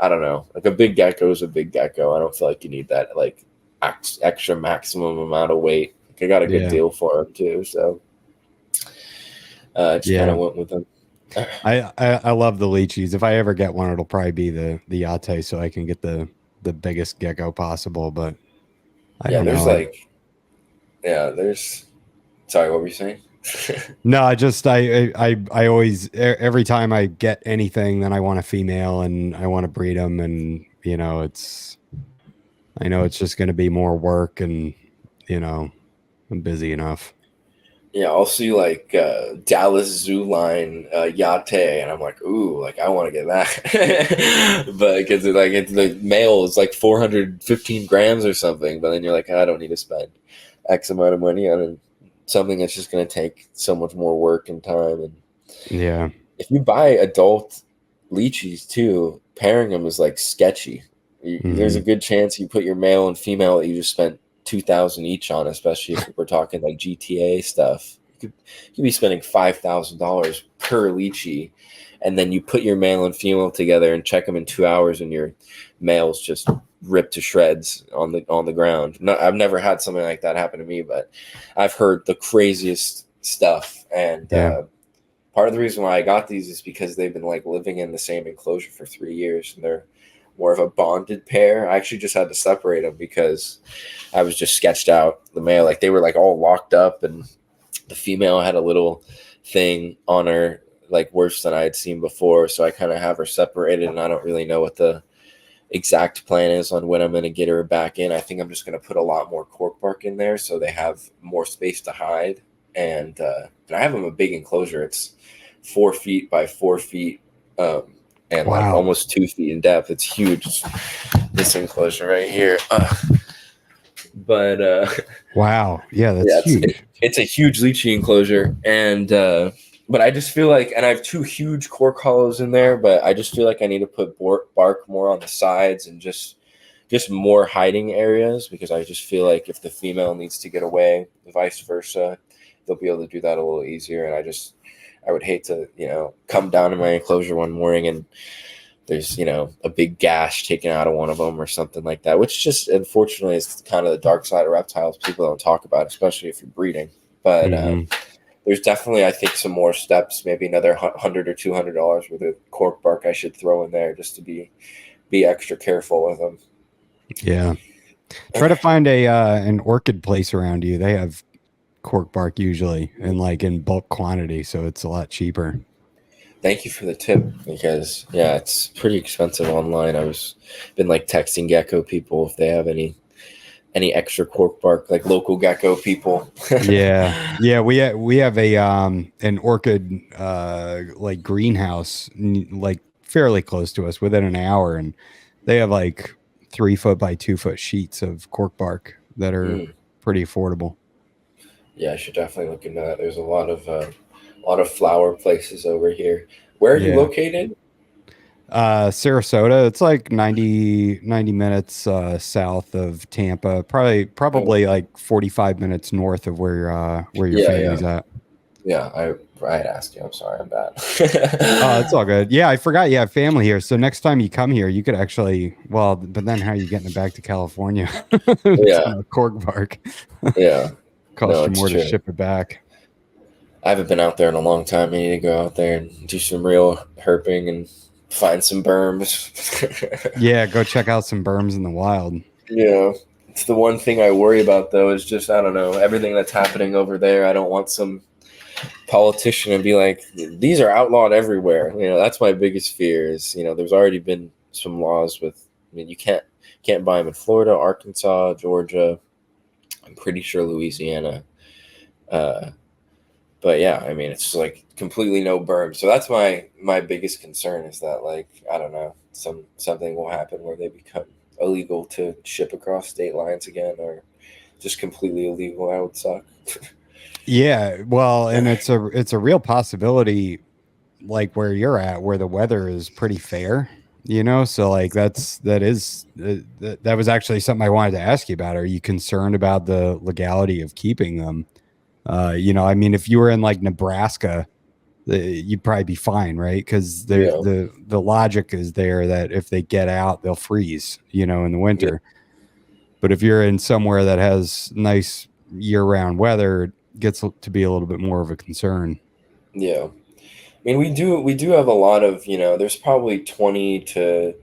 I don't know. Like a big gecko is a big gecko. I don't feel like you need that like extra maximum amount of weight. Like, I got a good Yeah. deal for him too, so I just kind Yeah. of went with him. I love the lychees. If I ever get one, it'll probably be the Yate, so I can get the biggest gecko possible. But I Yeah, don't there's know. like there's sorry, what were you saying? No, I just I always every time I get anything, then I want a female and I want to breed them, and I know it's just going to be more work, and I'm busy enough. Yeah, I'll see like Dallas Zoo line Yate, and I'm like, ooh, like I want to get that, but because it's the male is like 415 grams or something, but then you're like, I don't need to spend X amount of money on something that's just going to take so much more work and time. And Yeah. if you buy adult lychees too, pairing them is like sketchy. There's a Hmm. good chance you put your male and female that you just spent 2,000 each on, especially if we're talking like GTA stuff. You could be spending $5,000 per lychee, and then you put your male and female together and check them in 2 hours, and your male's just ripped to shreds on the ground. No, I've never had something like that happen to me, but I've heard the craziest stuff. And Yeah. part of the reason why I got these is because they've been like living in the same enclosure for 3 years, and they're more of a bonded pair. I actually just had to separate them because I was just sketched out the male. Like they were like all locked up, and the female had a little thing on her, like worse than I had seen before. So I kind of have her separated, and I don't really know what the exact plan is on when I'm going to get her back in. I think I'm just going to put a lot more cork bark in there so they have more space to hide. And I have them a big enclosure. It's 4 feet by 4 feet, and like Wow. almost 2 feet in depth. It's huge. This enclosure right here. But Wow. Yeah, that's yeah, huge. it's a huge lychee enclosure, and but I just feel like, and I have two huge cork hollows in there, but I just feel like I need to put bark more on the sides and just more hiding areas because I just feel like if the female needs to get away, vice versa, they'll be able to do that a little easier. And I would hate to come down to my enclosure one morning and there's a big gash taken out of one of them or something like that, which just unfortunately is kind of the dark side of reptiles people don't talk about, especially if you're breeding. But Hmm. there's definitely, I think, some more steps, maybe another $100 or $200 worth of cork bark I should throw in there just to be extra careful with them. Yeah. Try to find an orchid place around you. They have cork bark usually and like in bulk quantity, so it's a lot cheaper. Thank you for the tip because yeah, it's pretty expensive online. I was been like texting gecko people if they have any extra cork bark, like local gecko people. Yeah. Yeah, we have a an orchid like greenhouse like fairly close to us within an hour, and they have like 3 foot by 2 foot sheets of cork bark that are Mm, pretty affordable. yeah, I should definitely look into that. There's a lot of flower places over here. Where are you Yeah. located? Sarasota, it's like 90 minutes south of Tampa, Oh, probably like 45 minutes north of where your yeah, yeah, family's at. yeah. I had asked you. I'm sorry. I'm bad. Oh, it's all good. Yeah, I forgot you have family here. So next time you come here, you could actually, well, but then how are you getting it back to California? It's Yeah, cork bark. yeah. No, Cost you it's more to true. ship it back. I haven't been out there in a long time. I need to go out there and do some real herping and find some berms. Yeah, go check out some berms in the wild. Yeah. It's the one thing I worry about, though, is just, I don't know, everything that's happening over there. I don't want some politician to be like, these are outlawed everywhere. That's my biggest fear is, there's already been some laws with, you can't buy them in Florida, Arkansas, Georgia. I'm pretty sure Louisiana. But yeah, it's like completely no berm. So that's my biggest concern is that, like, I don't know, something will happen where they become illegal to ship across state lines again, or just completely illegal. That would suck. Yeah, well, and it's a real possibility, like where you're at, where the weather is pretty fair, so like that was actually something I wanted to ask you about. Are you concerned about the legality of keeping them? If you were in like Nebraska, you'd probably be fine, right? Because Yeah, the logic is there that if they get out, they'll freeze, in the yeah, winter. But if you're in somewhere that has nice year-round weather, it gets to be a little bit more of a concern. yeah. We do have a lot of, there's probably 20 to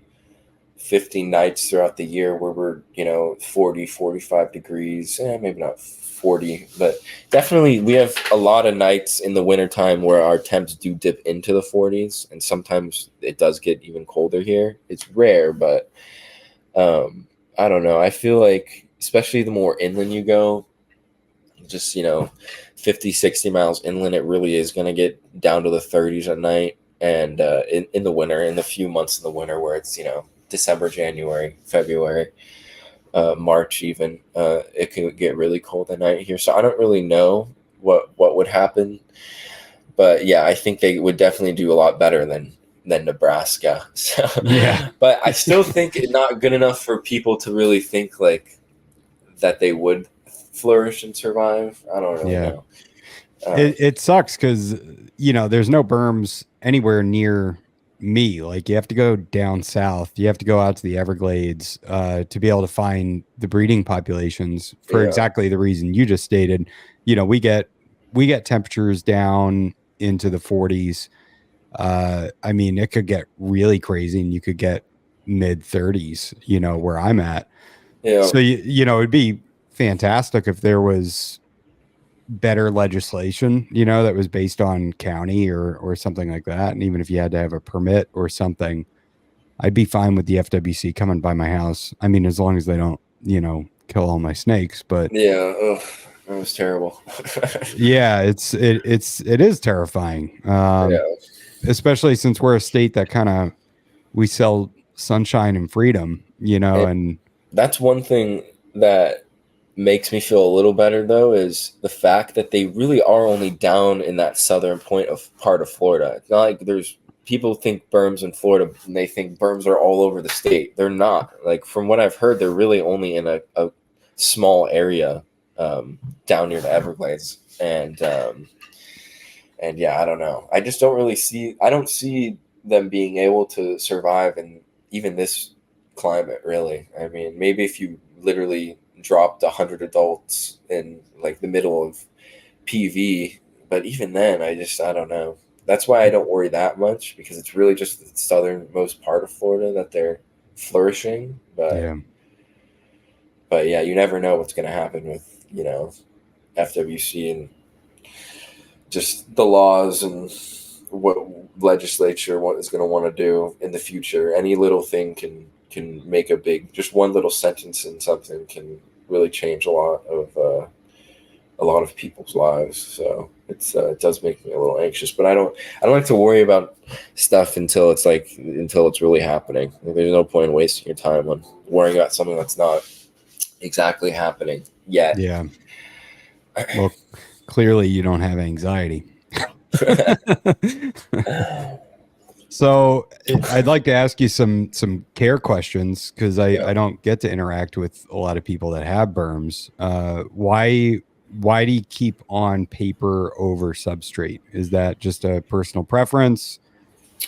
50 nights throughout the year where we're, 40, 45 degrees, maybe not 40, but definitely we have a lot of nights in the wintertime where our temps do dip into the 40s, and sometimes it does get even colder here. It's rare, but I don't know. I feel like, especially the more inland you go, just 50, 60 miles inland, it really is going to get down to the 30s at night, and in the winter, in the few months in the winter where it's December, January, February, March, even it can get really cold at night here. So I don't really know what would happen, but yeah, I think they would definitely do a lot better than Nebraska. So, Yeah. but I still think it's not good enough for people to really think like that they would flourish and survive. I don't really Yeah. know. It sucks because there's no berms anywhere near me. Like you have to go down south. You have to go out to the Everglades to be able to find the breeding populations for Yeah, exactly the reason you just stated. We get temperatures down into the 40s. It could get really crazy, and you could get mid 30s. Where I'm at. yeah, So it'd be fantastic if there was better legislation, that was based on county or something like that. And even if you had to have a permit or something, I'd be fine with the FWC coming by my house. As long as they don't, kill all my snakes. But yeah. Ugh, that was terrible. yeah, it is terrifying. Yeah, Especially since we're a state that kind of we sell sunshine and freedom, and and that's one thing that makes me feel a little better though is the fact that they really are only down in that southern part of Florida. It's not like there's people think berms in Florida and they think berms are all over the state. They're not. Like from what I've heard, they're really only in a small area down near the Everglades. And yeah, I don't know. I just don't really see. I don't see them being able to survive in even this climate. Really, maybe if you literally dropped 100 adults in like the middle of PV, but even then, I don't know. That's why I don't worry that much because it's really just the southernmost part of Florida that they're flourishing. But yeah, but yeah, you never know what's going to happen with FWC and just the laws and what legislature what is going to want to do in the future. Any little thing can make a big, just one little sentence in something can really change a lot of people's lives. So it does make me a little anxious, but I don't like to worry about stuff until it's really happening. There's no point in wasting your time on worrying about something that's not exactly happening yet. yeah. Well, clearly you don't have anxiety. So I'd like to ask you some care questions because Yeah. I don't get to interact with a lot of people that have berms. Why do you keep on paper over substrate? Is that just a personal preference?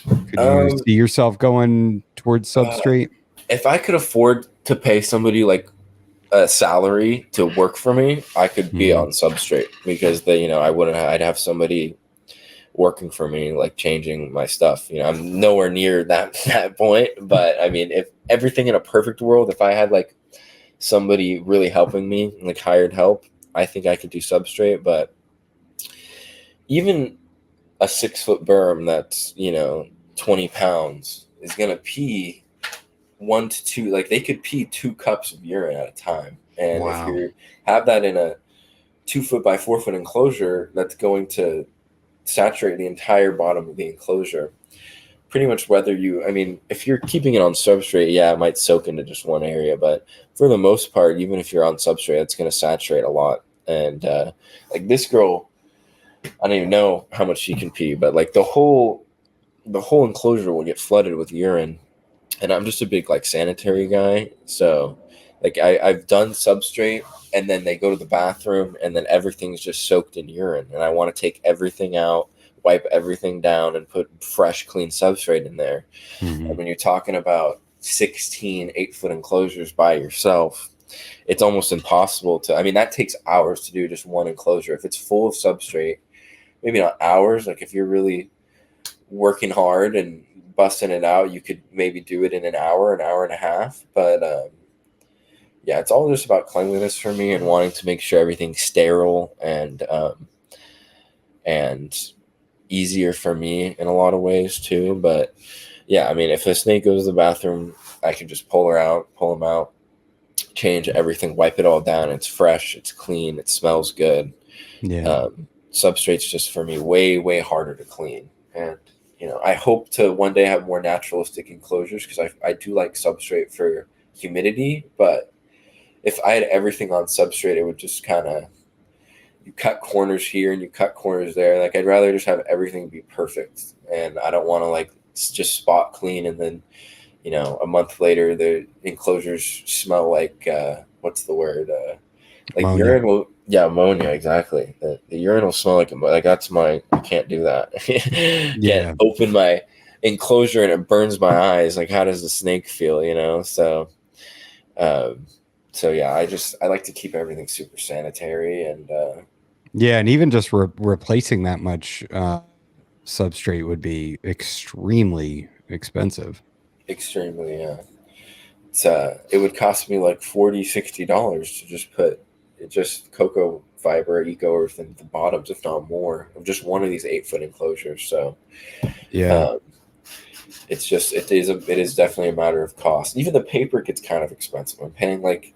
Could you Um, see yourself going towards uh, substrate? if I could afford to pay somebody like a salary to work for me, I could be Hmm. on substrate because I wouldn't. I'd have somebody working for me, like changing my stuff. You know, I'm nowhere near that point, but I mean, if everything in a perfect world, if I had like somebody really helping me, like hired help, I think I could do substrate. But even a 6 foot berm that's, 20 pounds is gonna pee 1 to 2, like they could pee 2 cups of urine at a time. And if Wow. you have that in a 2 foot by 4 foot enclosure, that's going to saturate the entire bottom of the enclosure. Pretty much I mean, if you're keeping it on substrate, yeah, it might soak into just one area, but for the most part, even if you're on substrate, it's going to saturate a lot. And like this girl, I don't even know how much she can pee, but like the whole enclosure will get flooded with urine. And I'm just a big like sanitary guy, so like I've done substrate, and then they go to the bathroom, and then everything's just soaked in urine, and I want to take everything out, wipe everything down, and put fresh, clean substrate in there. Mm-hmm. And when you're talking about 16 8 foot enclosures by yourself, it's almost impossible to. I mean, that takes hours to do just one enclosure. If it's full of substrate, maybe not hours. Like if you're really working hard and busting it out, you could maybe do it in an hour and a half. But yeah, it's all just about cleanliness for me and wanting to make sure everything's sterile and easier for me in a lot of ways too. But yeah, I mean, if a snake goes to the bathroom, I can just pull them out, change everything, wipe it all down. It's fresh, it's clean, it smells good. Yeah. Substrate's just for me way, way harder to clean. And I hope to one day have more naturalistic enclosures, because I do like substrate for humidity. But if I had everything on substrate, it would just kind of, you cut corners here and you cut corners there. Like I'd rather just have everything be perfect, and I don't want to like just spot clean and then a month later the enclosures smell like what's the word, like Ammonia. urine will, yeah, ammonia, exactly. The urine will smell like ammonia. Like I can't do that. Yeah. Can't open my enclosure and it burns my eyes. Like how does the snake feel? So yeah, I like to keep everything super sanitary and Yeah, and even just replacing that much substrate would be extremely expensive. extremely, yeah. It would cost me like $40-$60 to just put just cocoa fiber, eco earth in the bottoms, if not more, of just one of these 8 foot enclosures. So Yeah. um, it is definitely a matter of cost. Even the paper gets kind of expensive. I'm paying like,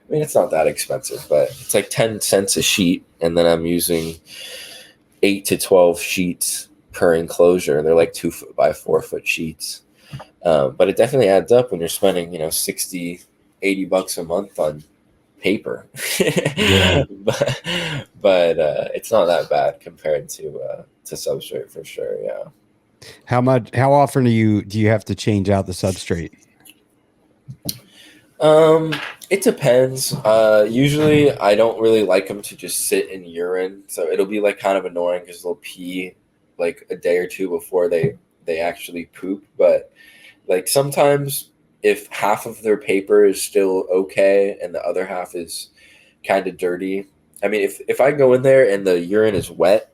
I mean, it's not that expensive, but it's like 10 cents a sheet, and then I'm using 8 to 12 sheets per enclosure. They're like 2 foot by 4 foot sheets. But it definitely adds up when you're spending, $60-$80 a month on paper. Yeah. but it's not that bad compared to substrate for sure. Yeah. How often do you have to change out the substrate? It depends. Usually I don't really like them to just sit in urine, so it'll be like kind of annoying because they'll pee like a day or two before they actually poop. But like sometimes if half of their paper is still okay and the other half is kind of dirty, I mean, if I go in there and the urine is wet,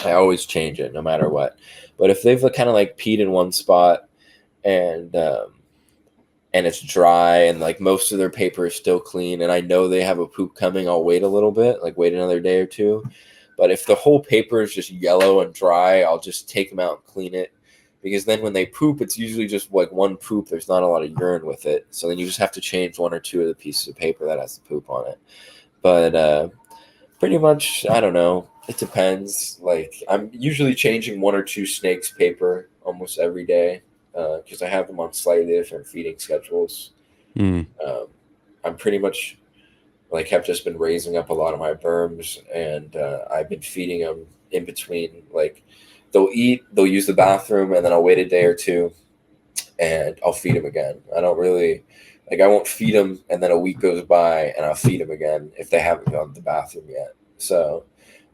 I always change it no matter what. But if they've kind of like peed in one spot and and it's dry and like most of their paper is still clean and I know they have a poop coming, I'll wait a little bit, like wait another day or two. But if the whole paper is just yellow and dry, I'll just take them out and clean it, because then when they poop, it's usually just like one poop. There's not a lot of urine with it. So then you just have to change one or two of the pieces of paper that has the poop on it. But pretty much, I don't know. It depends. Like I'm usually changing one or two snakes paper almost every day, because I have them on slightly different feeding schedules. Mm. I'm pretty much like have just been raising up a lot of my berms, and I've been feeding them in between. Like they'll eat, they'll use the bathroom, and then I'll wait a day or two, and I'll feed them again. I don't really like, I won't feed them, and then a week goes by, and I'll feed them again if they haven't gone to the bathroom yet. So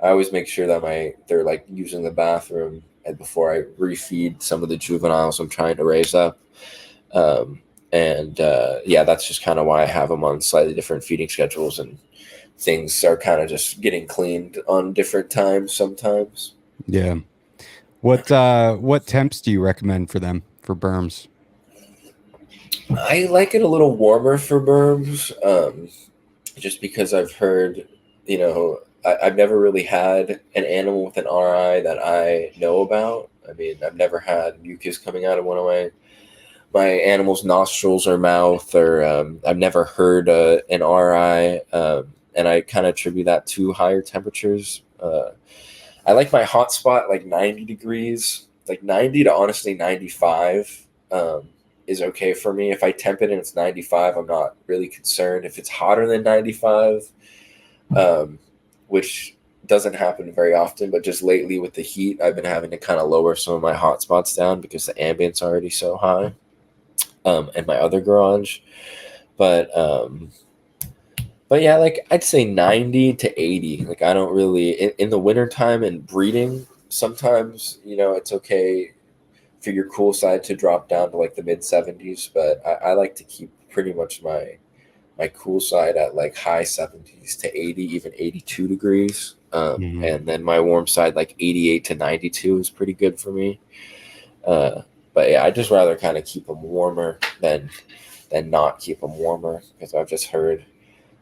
I always make sure that they're like using the bathroom and before I refeed some of the juveniles I'm trying to raise up. Yeah, that's just kind of why I have them on slightly different feeding schedules, and things are kind of just getting cleaned on different times sometimes. Yeah. What temps do you recommend for them for berms? I like it a little warmer for berms, just because I've heard, I've never really had an animal with an RI that I know about. I mean, I've never had mucus coming out of one of my animal's nostrils or mouth, or I've never heard an RI, and I kind of attribute that to higher temperatures. I like my hot spot like 90 degrees, like 90 to honestly 95 is okay for me. If I temp it and it's 95, I'm not really concerned. If it's hotter than 95, um, which doesn't happen very often, but just lately with the heat, I've been having to kind of lower some of my hot spots down because the ambient's already so high, in my other garage. But but yeah, like I'd say 90 to 80. Like I don't really in the wintertime and breeding, sometimes, it's okay for your cool side to drop down to like the mid 70s, but I like to keep pretty much my cool side at like high 70s to 80, even 82 degrees. Hmm. And then my warm side, like 88 to 92, is pretty good for me. Uh, but yeah, I just rather kind of keep them warmer than not keep them warmer, because I've just heard.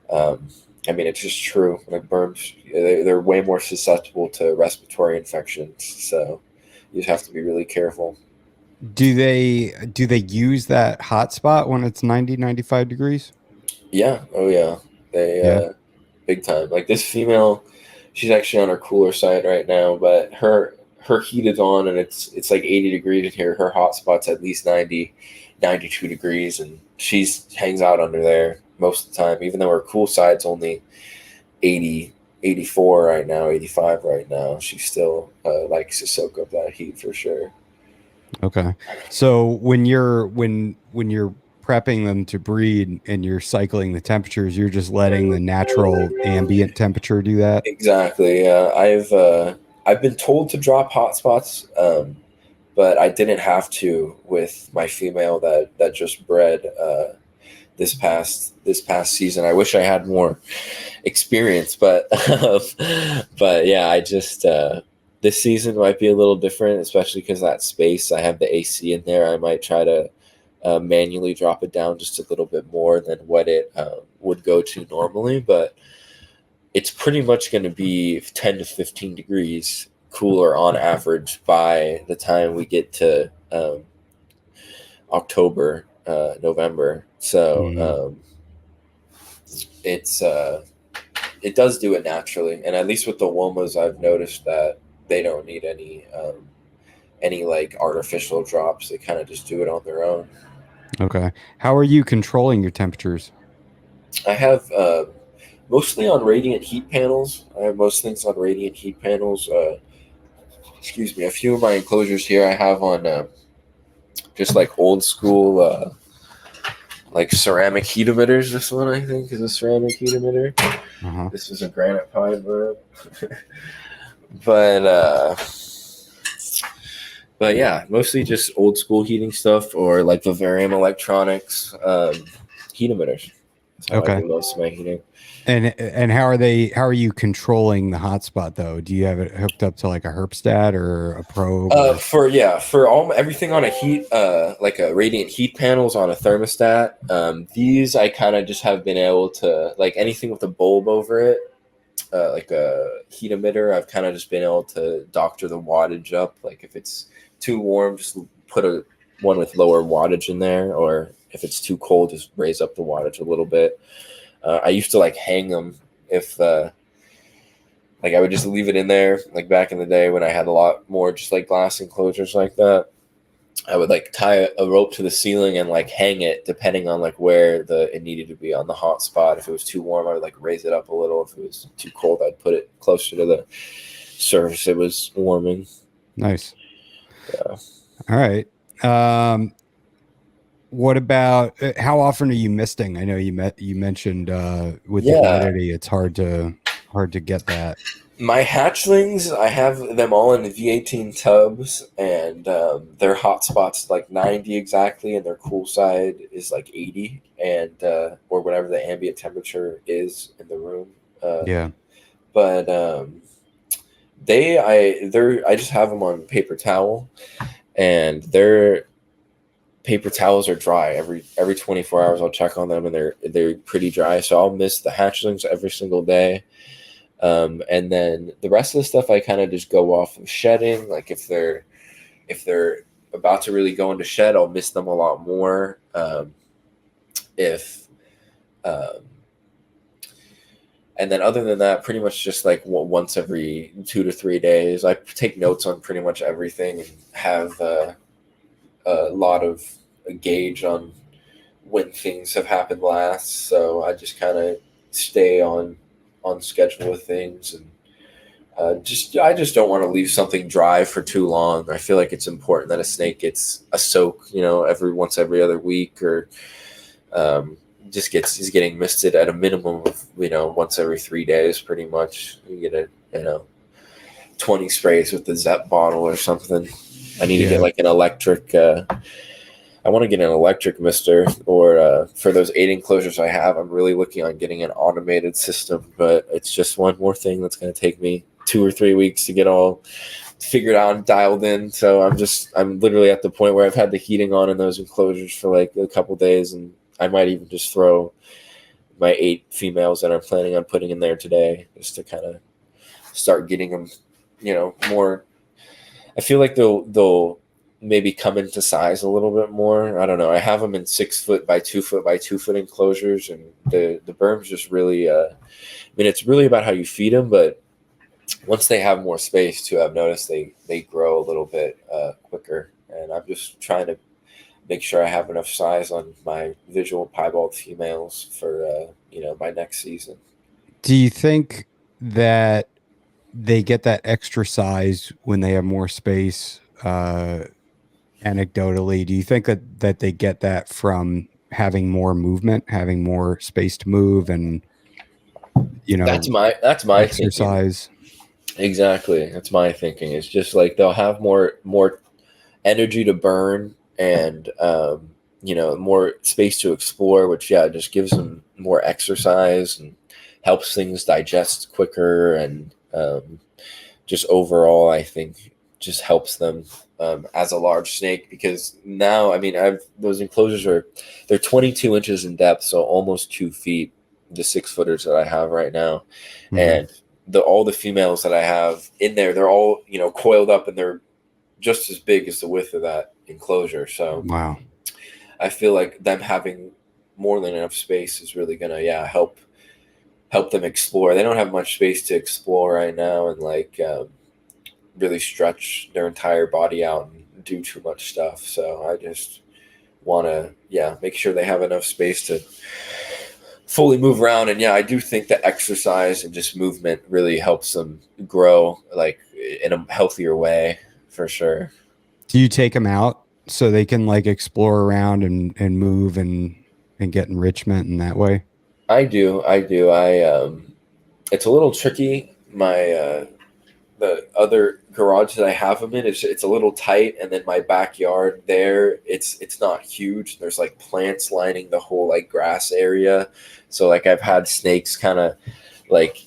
Um, I mean, it's just true. Like burns, they're way more susceptible to respiratory infections. So you just have to be really careful. Do they use that hot spot when it's 90, 95 degrees? Yeah. Oh yeah. They Yeah. big time. Like this female, she's actually on her cooler side right now, but her heat is on and it's like 80 degrees in here. Her hot spot's at least 90, 92 degrees, and she's hangs out under there most of the time, even though her cool side's only 80, 84 right now, 85 right now. She still likes to soak up that heat for sure. Okay. So when you're prepping them to breed and you're cycling the temperatures, you're just letting the natural ambient temperature do that? Exactly. I've been told to drop hotspots, but I didn't have to with my female that just bred this past season. I wish I had more experience, but but yeah, I just this season might be a little different, especially because that space I have the AC in there. I might try to manually drop it down just a little bit more than what it would go to normally, but it's pretty much going to be 10 to 15 degrees cooler on average by the time we get to October, November. So Hmm. it's it does do it naturally, and at least with the womas, I've noticed that they don't need any like artificial drops. They kind of just do it on their own. Okay. How are you controlling your temperatures? I have mostly on radiant heat panels. I have most things on radiant heat panels. Excuse me. A few of my enclosures here I have on just like old school like ceramic heat emitters. This one I think is a ceramic heat emitter. Uh-huh. This is a granite pine verb. but but yeah, mostly just old school heating stuff, or like Vivarium Electronics heat emitters. That's how I Okay. do most of my heating. And how are you controlling the hotspot though? Do you have it hooked up to like a herpstat or a probe or For all everything on a heat like a radiant heat panels on a thermostat. These I kind of just have been able to, like anything with a bulb over it, like a heat emitter. I've kind of just been able to doctor the wattage up. Like if it's too warm, just put a one with lower wattage in there, or if it's too cold, just raise up the wattage a little bit. I used to like hang them if like I would just leave it in there. Like back in the day when I had a lot more just like glass enclosures like that, I would like tie a rope to the ceiling and like hang it depending on like where it needed to be on the hot spot. If it was too warm, I would like raise it up a little. If it was too cold, I'd put it closer to the surface it was warming. nice? Yeah. All right. What about how often are you misting? I know you mentioned with the Yeah. humidity, it's hard to get that. My hatchlings, I have them all in the V18 tubs, and their hot spot's like 90 exactly, and their cool side is like 80, and or whatever the ambient temperature is in the room. Uh, Yeah. but I just have them on paper towel, and their paper towels are dry every 24 hours. I'll check on them, and they're pretty dry. So I'll miss the hatchlings every single day. And then the rest of the stuff I kind of just go off of shedding. Like if they're about to really go into shed, I'll miss them a lot more. If um, And then other than that, pretty much just like once every 2 to 3 days, I take notes on pretty much everything and have a lot of a gauge on when things have happened last. So I just kind of stay on schedule with things, and I just don't want to leave something dry for too long. I feel like it's important that a snake gets a soak, every other week, or um, is getting misted at a minimum of once every 3 days, pretty much. You get 20 sprays with the Zep bottle or something. I need to get like an electric. I want to get an electric mister, or for those 8 enclosures I have, I'm really looking on getting an automated system. But it's just one more thing that's going to take me 2 or 3 weeks to get all figured out and dialed in. So I'm literally at the point where I've had the heating on in those enclosures for like a couple days, and I might even just throw my 8 females that I'm planning on putting in there today, just to kind of start getting them, more. I feel like they'll maybe come into size a little bit more. I don't know. I have them in 6 foot by 2 foot by 2 foot enclosures, and the berm's just really. It's really about how you feed them, but once they have more space too, I've noticed they grow a little bit quicker, and I'm just trying to make sure I have enough size on my visual piebald females for my next season. Do you think that they get that extra size when they have more space? Anecdotally, do you think that they get that from having more movement, having more space to move, and That's my thinking. exercise? Exactly, that's my thinking. It's just like they'll have more energy to burn, and more space to explore, which just gives them more exercise and helps things digest quicker, and just overall I think just helps them as a large snake, because now I've those enclosures they're 22 inches in depth, so almost 2 feet, the 6 footers that I have right now. Mm-hmm. And all the females that I have in there, they're all coiled up, and they're just as big as the width of that enclosure. So Wow. I feel like them having more than enough space is really gonna help them explore. They don't have much space to explore right now, and really stretch their entire body out and do too much stuff. So I just want to make sure they have enough space to fully move around. And I do think that exercise and just movement really helps them grow like in a healthier way, for sure. Do you take them out so they can like explore around and move and get enrichment in that way? I do. It's a little tricky. My the other garage that I have them in, it's a little tight, and then my backyard there, it's not huge. There's like plants lining the whole like grass area, so like I've had snakes kind of like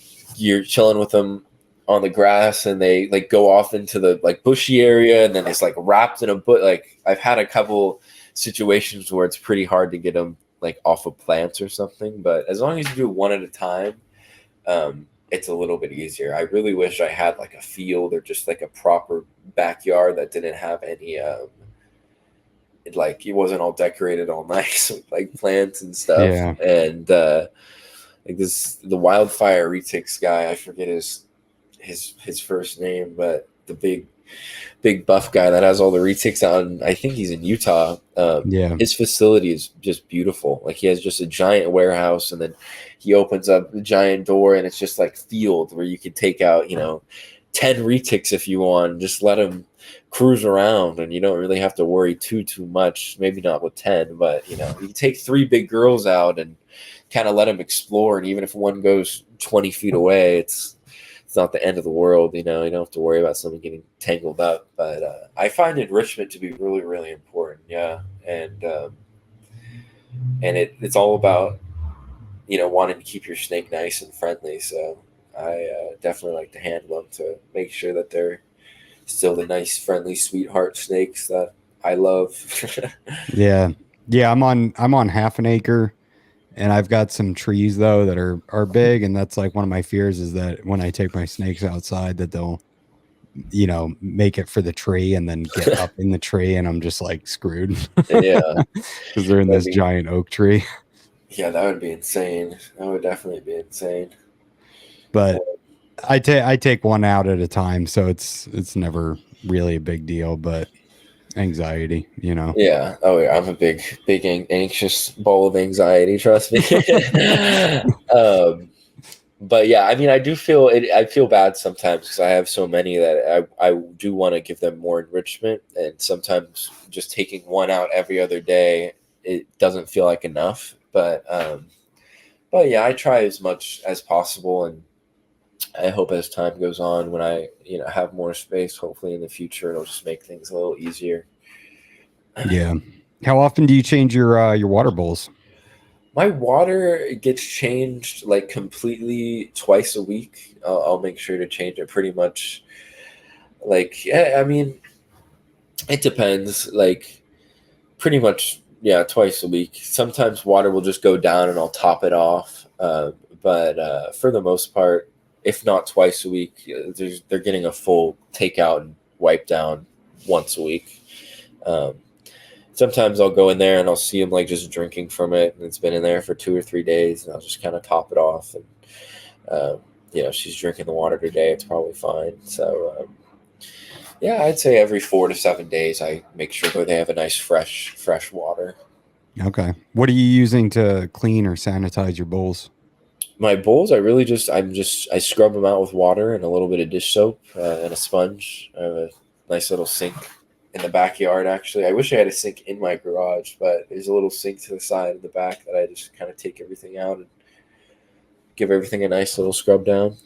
you're chilling with them on the grass, and they like go off into the like bushy area, and then it's like wrapped in a bush. Like I've had a couple situations where it's pretty hard to get them like off of plants or something, but as long as you do one at a time, it's a little bit easier. I really wish I had like a field or just like a proper backyard that didn't have any it wasn't all decorated all nice with like plants and stuff. Yeah. And like the wildfire retics guy, I forget his first name, but the big buff guy that has all the retics on, I think he's in Utah. His facility is just beautiful. Like he has just a giant warehouse, and then he opens up the giant door, and it's just like field where you can take out 10 retics if you want, just let them cruise around, and you don't really have to worry too much. Maybe not with 10, but you can take 3 big girls out and kind of let them explore, and even if one goes 20 feet away, it's not the end of the world. You don't have to worry about someone getting tangled up. But I find enrichment to be really, really important. Yeah. And it's all about, wanting to keep your snake nice and friendly. So I definitely like to handle them to make sure that they're still the nice, friendly, sweetheart snakes that I love. Yeah. Yeah, I'm on half an acre, and I've got some trees though that are big, and that's like one of my fears is that when I take my snakes outside that they'll, make it for the tree and then get up in the tree and I'm just like screwed Yeah, because they're in that'd this be giant oak tree. yeah, that would be insane. That would definitely be insane. But I take one out at a time, so it's never really a big deal, but anxiety, Yeah. Oh, yeah. I'm a big anxious ball of anxiety. Trust me. um, but yeah, I mean, I do feel it. I feel bad sometimes because I have so many that I do want to give them more enrichment, and sometimes just taking one out every other day, it doesn't feel like enough. But yeah, I try as much as possible, and I hope as time goes on, when I have more space, hopefully in the future, it'll just make things a little easier. Yeah. How often do you change your water bowls? My water gets changed like completely twice a week. I'll make sure to change it pretty much. Like, yeah, I mean, it depends. Like, pretty much, yeah, twice a week. Sometimes water will just go down and I'll top it off. But for the most part, if not twice a week, they're getting a full takeout and wipe down once a week. Um, Sometimes I'll go in there and I'll see them like just drinking from it, and it's been in there for 2 or 3 days, and I'll just kind of top it off. And she's drinking the water today; it's probably fine. So yeah, I'd say every 4 to 7 days, I make sure they have a nice fresh water. Okay. What are you using to clean or sanitize your bowls? My bowls, I scrub them out with water and a little bit of dish soap and a sponge. I have a nice little sink in the backyard. Actually, I wish I had a sink in my garage, but there's a little sink to the side of the back that I just kind of take everything out and give everything a nice little scrub down.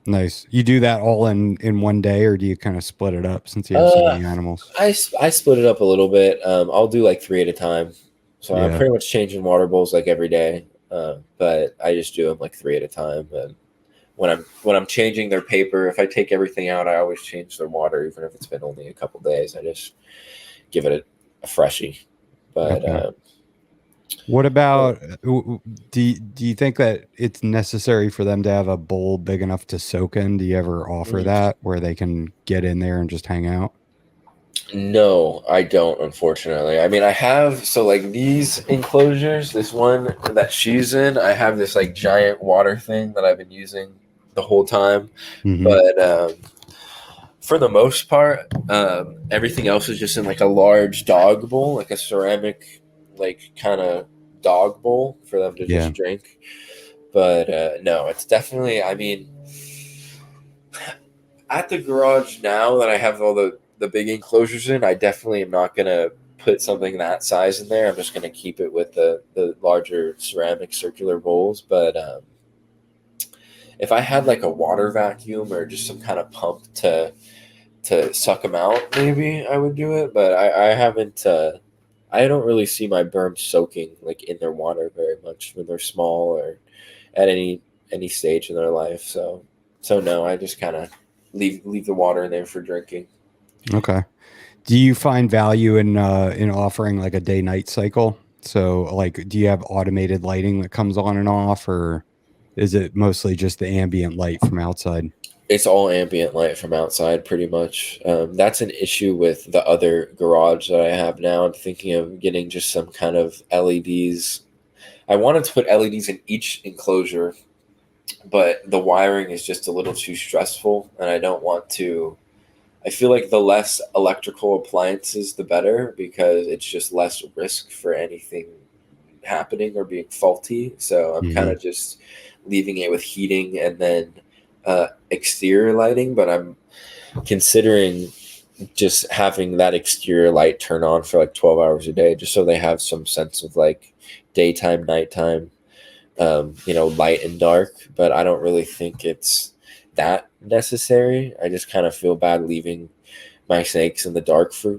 Nice. You do that all in one day, or do you kind of split it up since you have so Uh, many animals? I split it up a little bit. I'll do like three at a time, so I'm Yeah. pretty much changing water bowls like every day. But I just do them like three at a time. And when I'm changing their paper, if I take everything out, I always change their water, even if it's been only a couple days. I just give it a freshie. But Okay. What about do you think that it's necessary for them to have a bowl big enough to soak in? Do you ever offer mm, that where they can get in there and just hang out? no, I don't, unfortunately. I mean, I have, so like these enclosures, this one that she's in, I have this like giant water thing that I've been using the whole time. Hmm. But for the most part, everything else is just in like a large dog bowl, like a ceramic, like kind of dog bowl for them to Yeah. just drink. But no, it's definitely, I mean, at the garage now that I have all the big enclosures in, I definitely am not gonna put something that size in there. I'm just gonna keep it with the larger ceramic circular bowls. But if I had like a water vacuum or just some kind of pump to suck them out, maybe I would do it. But I haven't. I don't really see my berms soaking like in their water very much when they're small or at any stage in their life. So no, I just kind of leave the water in there for drinking. Okay. Do you find value in offering like a day night cycle? So like do you have automated lighting that comes on and off, or is it mostly just the ambient light from outside? It's all ambient light from outside, pretty much. That's an issue with the other garage that I have now. I'm thinking of getting just some kind of LEDs. I wanted to put LEDs in each enclosure, but the wiring is just a little too stressful, and I don't want to. I feel like the less electrical appliances, the better, because it's just less risk for anything happening or being faulty. So I'm kind Hmm. of just leaving it with heating and then exterior lighting, but I'm considering just having that exterior light turn on for like 12 hours a day, just so they have some sense of like daytime, nighttime, light and dark. But I don't really think it's that necessary. I just kind of feel bad leaving my snakes in the dark for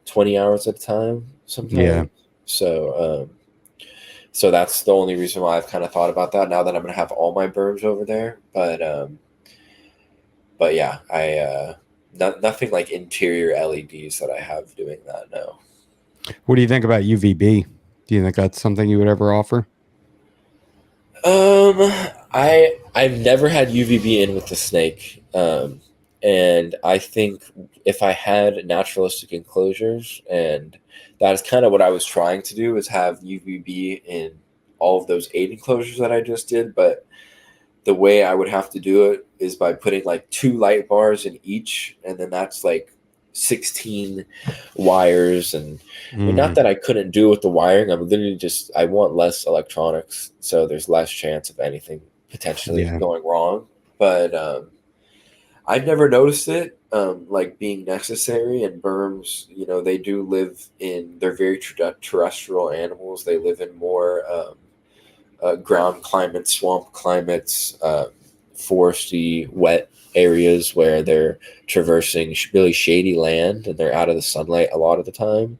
20 hours at a time Yeah. sometimes. So that's the only reason why I've kind of thought about that now that I'm going to have all my berms over there. But but yeah, nothing like interior LEDs that I have doing that now. What do you think about UVB? Do you think that's something you would ever offer? Um, I've never had UVB in with the snake, and I think if I had naturalistic enclosures, and that is kind of what I was trying to do, is have UVB in all of those 8 enclosures that I just did. But the way I would have to do it is by putting like 2 light bars in each, and then that's like 16 wires. And I mean, not Mm, that I couldn't do it with the wiring. I'm literally just, I want less electronics, so there's less chance of anything potentially yeah. going wrong. But I've never noticed it like being necessary. And berms, they do live in, they're very terrestrial animals. They live in more ground climates, swamp climates, foresty, wet areas where they're traversing really shady land and they're out of the sunlight a lot of the time.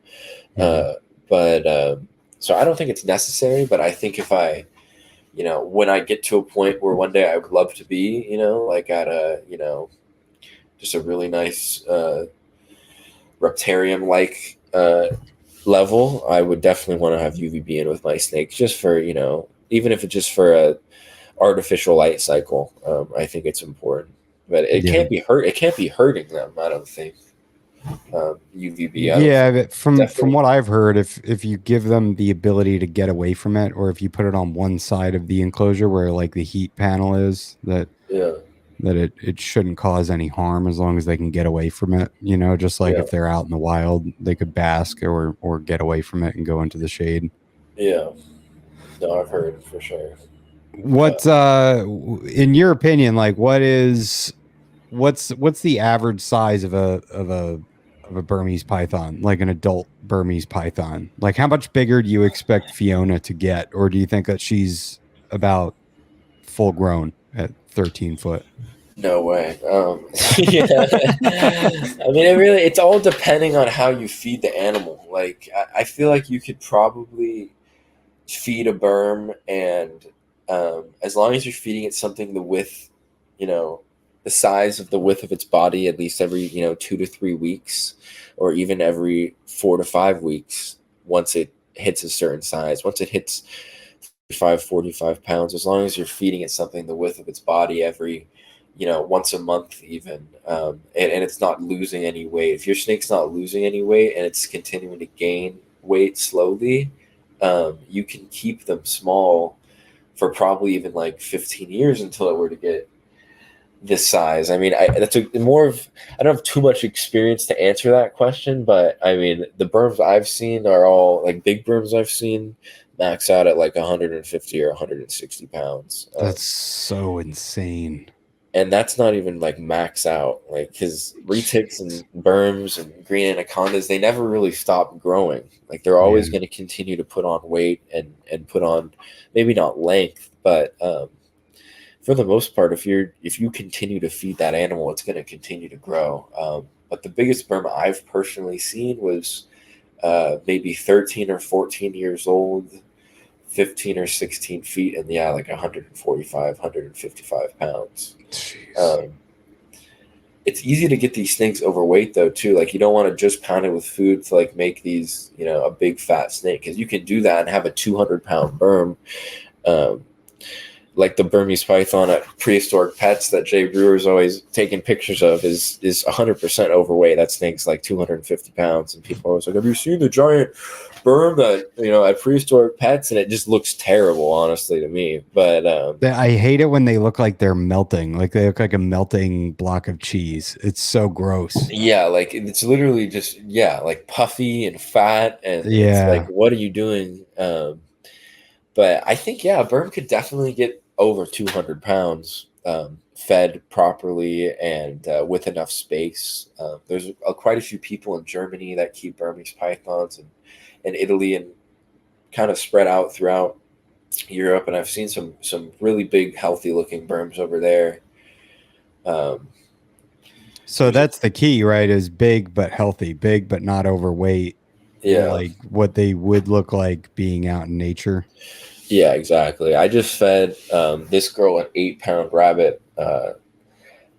Mhm. Uh, but So I don't think it's necessary. But I think if when I get to a point where one day I would love to be, like at just a really nice reptarium like level, I would definitely want to have UVB in with my snakes, just for even if it's just for a artificial light cycle. I think it's important, but it Yeah. can't be hurt. It can't be hurting them. I don't think UVB. I don't Yeah, think but from definitely. what I've heard, if you give them the ability to get away from it, or if you put it on one side of the enclosure where like the heat panel is, Yeah, that it shouldn't cause any harm as long as they can get away from it. Just like yeah, if they're out in the wild, they could bask or get away from it and go into the shade. yeah. No, I've heard for sure. Uh, What in your opinion, like what's the average size of a Burmese python, like an adult Burmese python? Like how much bigger do you expect Fiona to get, or do you think that she's about full grown at 13 foot? no way. Yeah. I mean, it's all depending on how you feed the animal. Like, I feel like you could probably feed a berm, and as long as you're feeding it something the width, you know, the size of the width of its body, at least every 2 to 3 weeks, or even every 4 to 5 weeks, once it hits a certain size, once it hits 45 pounds, as long as you're feeding it something the width of its body every once a month even, and it's not losing any weight. If your snake's not losing any weight and it's continuing to gain weight slowly, you can keep them small for probably even like 15 years until it were to get this size. I mean, I don't have too much experience to answer that question, but I mean, the berms I've seen are all like big berms I've seen max out at like 150 or 160 pounds. That's so insane. And that's not even like max out, like, because retics and Jeez. berms and green anacondas, they never really stop growing. Like, they're always Yeah. going to continue to put on weight and put on, maybe not length, but for the most part, if you continue to feed that animal, it's going to continue to grow. But the biggest berm I've personally seen was maybe 13 or 14 years old, 15 or 16 feet, and yeah, like 145, 155 pounds. Jeez. Um, it's easy to get these things overweight though too. Like, you don't want to just pound it with food to like make these, a big fat snake, because you can do that and have a 200-pound berm. Um, like the Burmese python at Prehistoric Pets that Jay Brewer's always taking pictures of is 100% overweight. That snake's like 250 pounds, and people are always like, "Have you seen the giant berm that at Prehistoric Pets?" And it just looks terrible, honestly, to me. But I hate it when they look like they're melting, like they look like a melting block of cheese. It's so gross. yeah, like it's literally just, yeah, like puffy and fat, and it's like, Yeah. what are you doing? But I think, yeah, a berm could definitely get over 200 pounds, fed properly and with enough space. There's quite a few people in Germany that keep Burmese pythons, and Italy, and kind of spread out throughout Europe. And I've seen some really big, healthy looking berms over there. Um, So there's a that's the key, right? Is big but healthy, big but not overweight, Yeah, like what they would look like being out in nature. yeah, exactly. I just fed this girl an 8-pound rabbit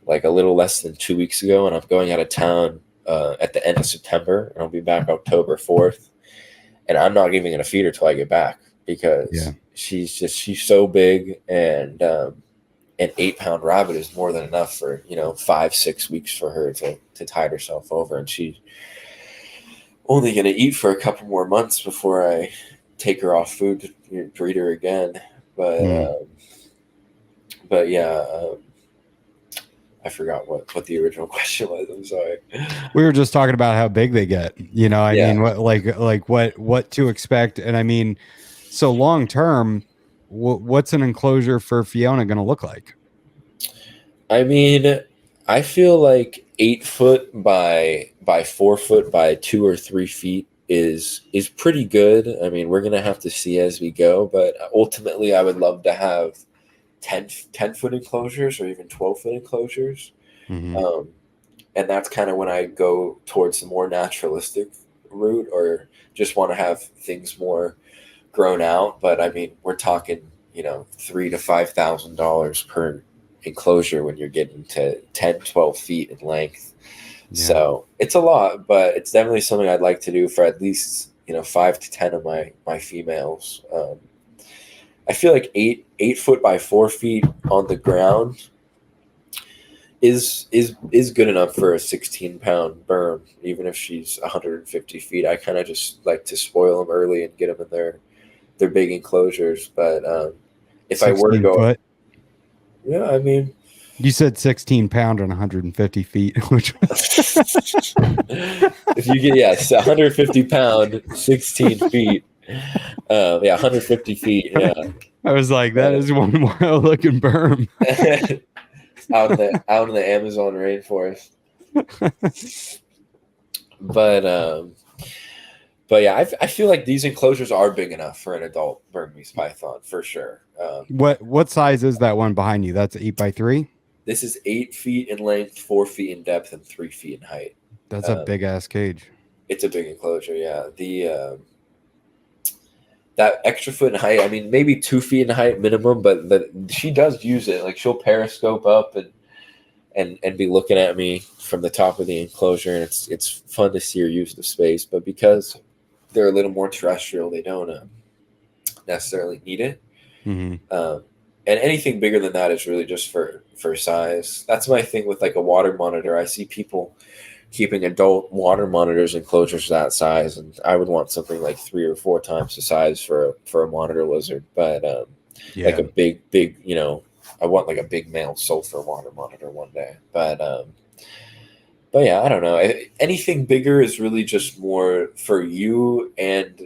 like a little less than 2 weeks ago, and I'm going out of town at the end of September, and I'll be back October 4th. And I'm not even going to feed her till I get back Yeah. because she's so big, and an 8-pound rabbit is more than enough for 5-6 weeks for her to tide herself over, and she's only going to eat for a couple more months before I take her off food to breed her again. But yeah, I forgot what the original question was. I'm sorry. We were just talking about how big they get. I Yeah. mean, what to expect, and I mean, so long term, what's an enclosure for Fiona going to look like? I mean, I feel like 8 foot by 4 foot by 2 or 3 feet is pretty good. I mean, we're gonna have to see as we go, but ultimately, I would love to have 10 foot enclosures or even 12-foot enclosures. Mm-hmm. And that's kind of when I go towards the more naturalistic route, or just want to have things more grown out. But I mean, we're talking, $3,000 to $5,000 per enclosure when you're getting to 10, 12 feet in length. Yeah. So it's a lot, but it's definitely something I'd like to do for at least 5 to 10 of my females. I feel like 8 foot by 4 feet on the ground is good enough for a 16-pound berm, even if she's 150 feet. I kind of just like to spoil them early and get them in their big enclosures. But if I were to go, foot? Yeah, I mean, you said 16 pound and 150 feet, which if you get 150 pound, 16 feet, 150 feet, yeah. I was like, that is one wild looking berm. out in the Amazon rainforest. But yeah, I feel like these enclosures are big enough for an adult Burmese python for sure. What size is that one behind you? That's 8x3. This is 8 feet in length, 4 feet in depth, and 3 feet in height. That's a big ass cage. It's a big enclosure, yeah. That extra foot in height, I mean, maybe 2 feet in height minimum, but she does use it. Like, she'll periscope up and be looking at me from the top of the enclosure, and it's fun to see her use the space. But because they're a little more terrestrial, they don't necessarily need it. Mm-hmm. And anything bigger than that is really just for size. That's my thing with like a water monitor. I see people keeping adult water monitors enclosures that size, and I would want something like 3 or 4 times the size for a monitor lizard. But like a big, I want like a big male sulfur water monitor one day. But yeah, I don't know. Anything bigger is really just more for you, and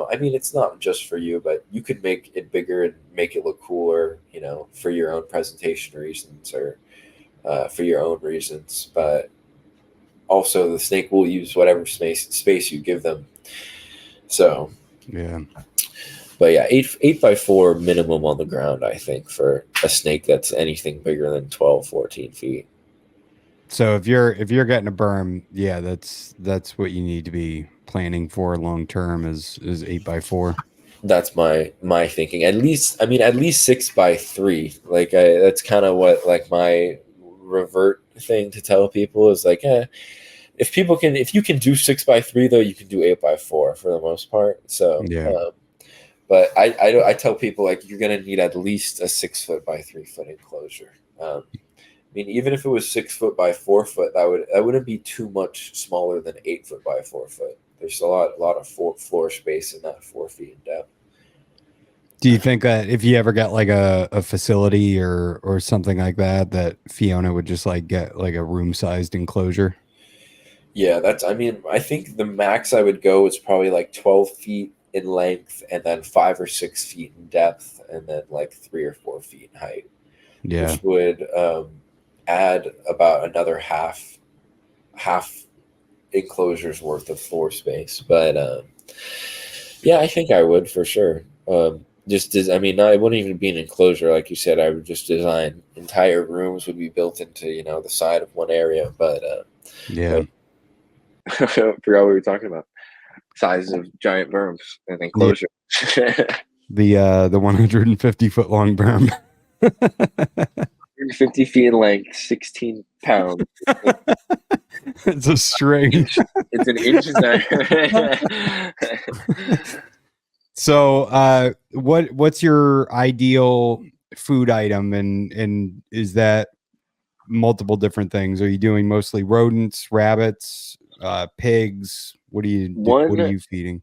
I mean, it's not just for you, but you could make it bigger and make it look cooler, for your own presentation reasons, or for your own reasons. But also, the snake will use whatever space you give them. So yeah. But yeah, 8x4 minimum on the ground, I think, for a snake that's anything bigger than 12, 14 feet. So if you're getting a berm, yeah, that's what you need to be planning for long term is 8x4. That's my thinking. At least 6x3. Like that's kind of what like my revert thing to tell people is like, if you can do 6x3 though, you can do 8x4 for the most part. So yeah. But I tell people like you're gonna need at least a 6 foot by 3 foot enclosure. I mean, even if it was 6 foot by 4 foot, that wouldn't be too much smaller than 8 foot by 4 foot. There's a lot of floor space in that 4 feet in depth. Do you think that if you ever got like a facility or something like that Fiona would just like get like a room sized enclosure? Yeah, I think the max I would go is probably like 12 feet in length, and then 5 or 6 feet in depth, and then like 3 or 4 feet in height. Yeah. Which would add about another half enclosure's worth of floor space. But yeah, I think I would for sure. It wouldn't even be an enclosure, like you said. I would just design entire rooms would be built into the side of one area. But yeah, I forgot what we were talking about. Size of giant berms and enclosure. Yeah. The 150 foot long berm. 150 feet in length, 16 pounds. It's a string. It's an inch So, what's your ideal food item, and is that multiple different things? Are you doing mostly rodents, rabbits, pigs? What are you feeding?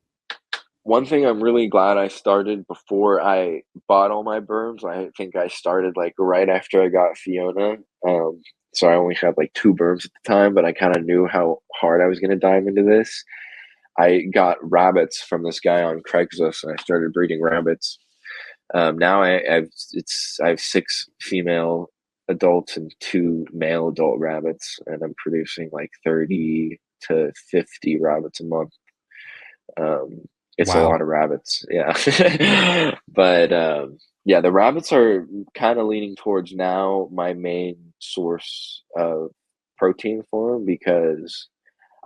One thing I'm really glad I started before I bought all my berms. I think I started like right after I got Fiona. So I only had like 2 berms at the time, but I kind of knew how hard I was going to dive into this. I got rabbits from this guy on Craigslist, and I started breeding rabbits. Now I have 6 female adults and 2 male adult rabbits, and I'm producing like 30 to 50 rabbits a month. It's a Wow. lot of rabbits, yeah. But yeah, the rabbits are kind of leaning towards now my main source of protein for them, because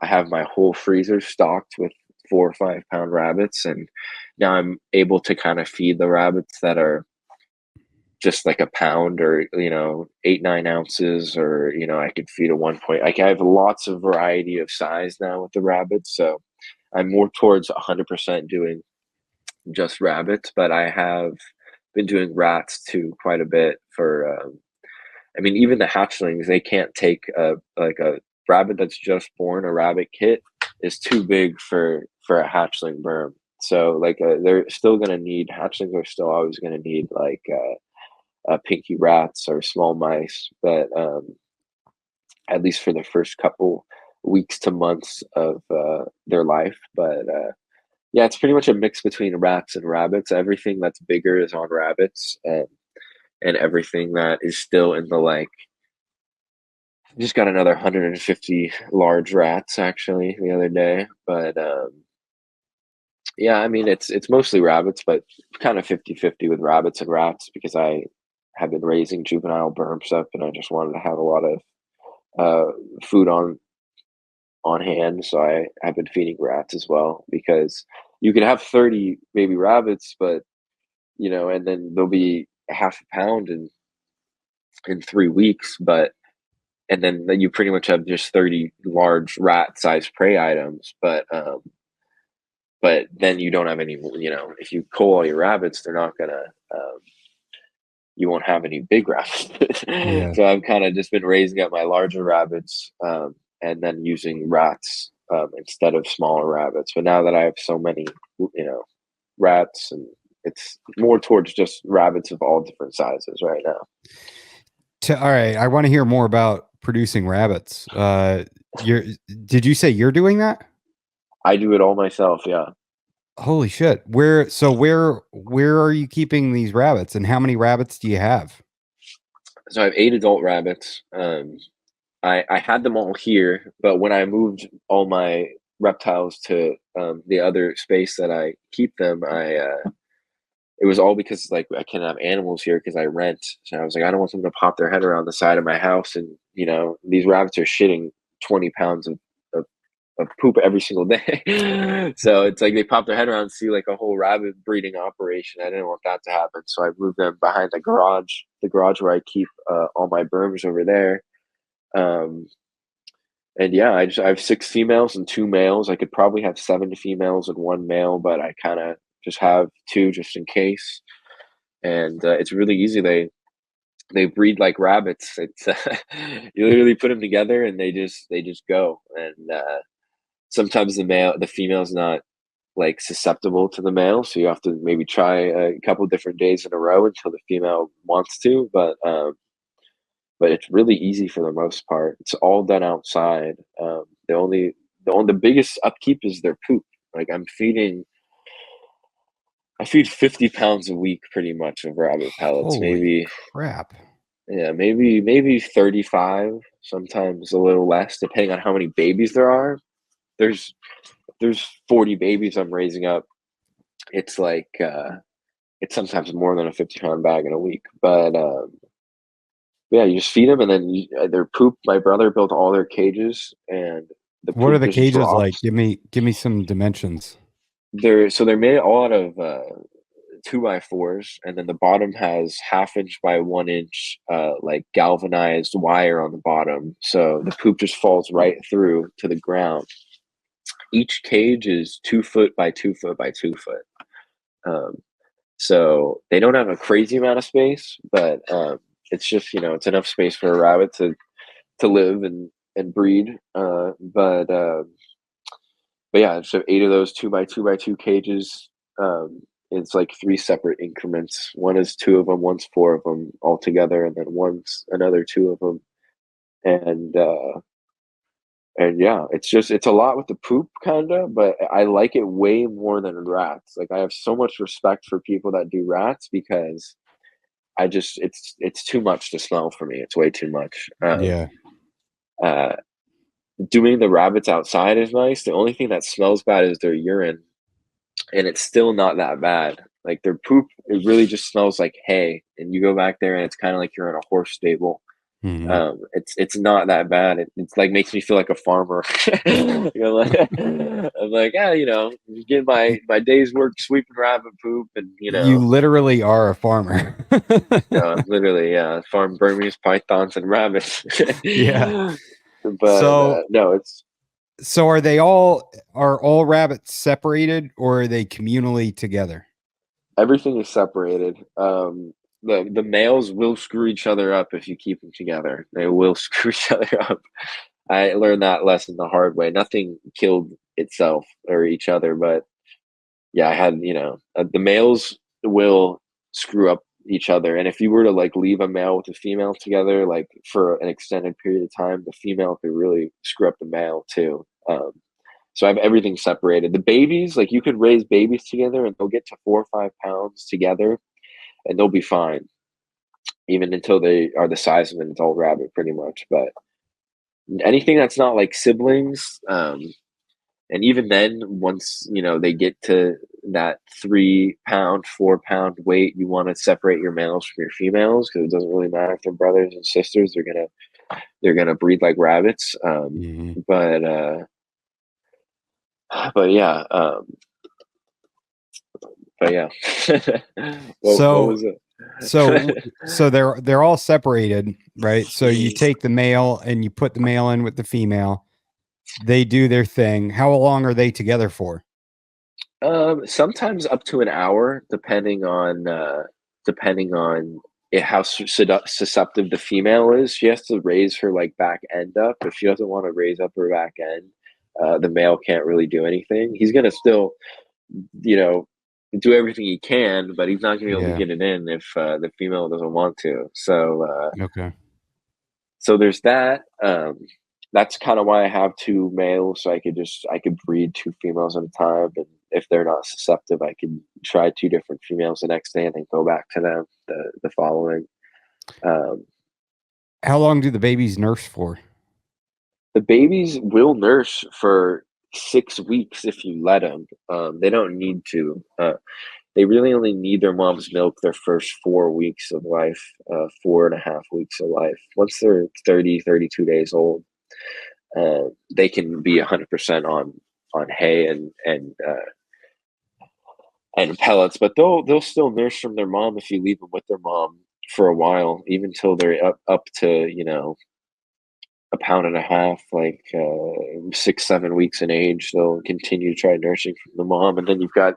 I have my whole freezer stocked with 4 or 5 pound rabbits, and now I'm able to kind of feed the rabbits that are just like a pound, or 8, 9 ounces, or I could feed a 1 point. I have lots of variety of size now with the rabbits, so I'm more towards 100% doing just rabbits, but I have been doing rats too quite a bit for. I mean, even the hatchlings, they can't take like a rabbit that's just born. A rabbit kit is too big for a hatchling berm. So like they're still gonna need hatchlings are still always gonna need like pinky rats or small mice, but at least for the first couple weeks to months of their life. But yeah, it's pretty much a mix between rats and rabbits. Everything that's bigger is on rabbits, and everything that is still in the like. Just got another 150 large rats actually the other day, but yeah, I mean it's mostly rabbits, but kind of 50-50 with rabbits and rats, because I have been raising juvenile berms up, and I just wanted to have a lot of food on hand. So I have been feeding rats as well, because you can have 30 baby rabbits, but and then there'll be a half a pound in 3 weeks, and then you pretty much have just 30 large rat sized prey items, but then you don't have any, if you cull all your rabbits, they're not gonna you won't have any big rabbits. Yeah. So I've kind of just been raising up my larger rabbits, and then using rats instead of smaller rabbits. But now that I have so many, rats, and it's more towards just rabbits of all different sizes right now. All right, I want to hear more about producing rabbits. Did you say you're doing that? I do it all myself. Yeah. Holy shit. Where are you keeping these rabbits, and how many rabbits do you have? So I have 8 adult rabbits. I had them all here, but when I moved all my reptiles to the other space that I keep them, it was all because like I can't have animals here because I rent. So I was like, I don't want them to pop their head around the side of my house, and these rabbits are shitting 20 pounds of poop every single day. So it's like they pop their head around and see like a whole rabbit breeding operation. I didn't want that to happen, so I moved them behind the garage where I keep all my berms over there. And yeah, I have 6 females and 2 males. I could probably have 7 females and 1 male, but I kind of just have 2 just in case. And it's really easy. They breed like rabbits. It's you literally put them together and they just go. And sometimes the female's not like susceptible to the male, so you have to maybe try a couple different days in a row until the female wants to. But it's really easy for the most part. It's all done outside. The biggest upkeep is their poop. Like I feed 50 pounds a week pretty much of rabbit pellets. Holy Maybe crap. yeah, maybe 35, sometimes a little less, depending on how many babies there are. There's 40 babies I'm raising up. It's like it's sometimes more than a 50-pound bag in a week. But yeah, you just feed them, and then their poop. My brother built all their cages, and the What are poop the just cages drops. like? Give me some dimensions. They're made all out of 2x4s, and then the bottom has 1/2 inch by 1 inch like galvanized wire on the bottom, so the poop just falls right through to the ground. Each cage is 2 foot by 2 foot by 2 foot. Um, so they don't have a crazy amount of space, but it's just, it's enough space for a rabbit to live and breed. But yeah, so 8 of those 2 by 2 by 2 cages. It's like 3 separate increments. One is 2 of them, one's 4 of them all together, and then one's another 2 of them. And yeah, it's a lot with the poop kinda, but I like it way more than rats. Like, I have so much respect for people that do rats because it's too much to smell for me. It's way too much. Yeah. Uh, Doing the rabbits outside is nice. The only thing that smells bad is their urine, and it's still not that bad. Like, their poop, it really just smells like hay, and you go back there and it's kind of like you're in a horse stable. Mhm. It's not that bad. It's like makes me feel like a farmer. I'm like, yeah, get my day's work sweeping rabbit poop, and You literally are a farmer. literally, yeah, farm Burmese pythons and rabbits. Yeah. But So no, it's so are all rabbits separated, or are they communally together? everything is separated. The males will screw each other up if you keep them together. They will screw each other up. I learned that lesson the hard way. Nothing killed itself or each other, but yeah, I had, the males will screw up each other. And if you were to like leave a male with a female together, like for an extended period of time, the female could really screw up the male too. So I have everything separated. The babies, like, you could raise babies together and they'll get to 4 or 5 pounds together and they'll be fine, even until they are the size of an adult rabbit, pretty much. But anything that's not like siblings, and even then, once they get to that 3 pound, 4 pound weight, you want to separate your males from your females because it doesn't really matter if they're brothers and sisters. They're gonna breed like rabbits. Mhm. But yeah, but yeah. What So was it? so they're all separated, right? So you take the male and you put the male in with the female. They do their thing. How long are they together for? Sometimes up to an hour, depending on how susceptible the female is. She has to raise her like back end up. If she doesn't want to raise up her back end, the male can't really do anything. He's gonna still, you know, do everything he can, but he's not gonna be able to Yeah. get it in if the female doesn't want to. Okay. So there's that. That's kind of why I have 2 males, so I could breed 2 females at a time, and if they're not susceptible, I can try 2 different females the next day and then go back to them the following. Um, How long do the babies nurse for? the babies will nurse for 6 weeks if you let them. They don't need to. They really only need their mom's milk their first 4 weeks of life, 4.5 weeks of life. Once they're 30, 32 days old, they can be 100% on hay and pellets, but they'll still nurse from their mom if you leave them with their mom for a while, even till they're up to 1.5 pounds, like 6, 7 weeks in age. They'll continue to try nursing from the mom, and then you've got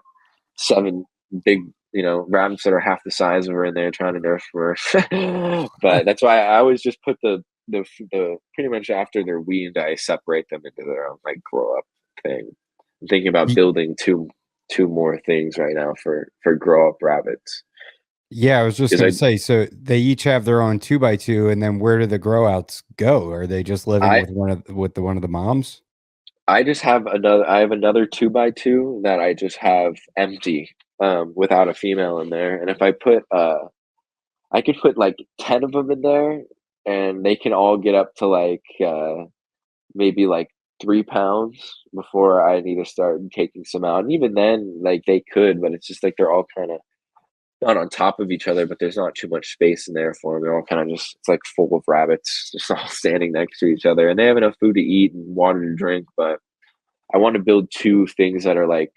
7 big rabbits that are half the size of her in there trying to nurse for her. But that's why I always just put the pretty much after they're weaned, I separate them into their own like grow up thing. I'm thinking about Y- building two more things right now for grow up rabbits Yeah, I was just because gonna say, so they each have their own 2x2, and then where do the grow outs go? Are they just living I with one of the moms? I just have another 2 by 2 that I just have empty, without a female in there. And if I could put like 10 of them in there, and they can all get up to like maybe like 3 pounds before I need to start taking some out. And even then, like, they could, but it's just like they're all kind of not on top of each other, but there's not too much space in there for them. They're all kind of just, it's like full of rabbits, just all standing next to each other. And they have enough food to eat and water to drink, but I want to build 2 things that are like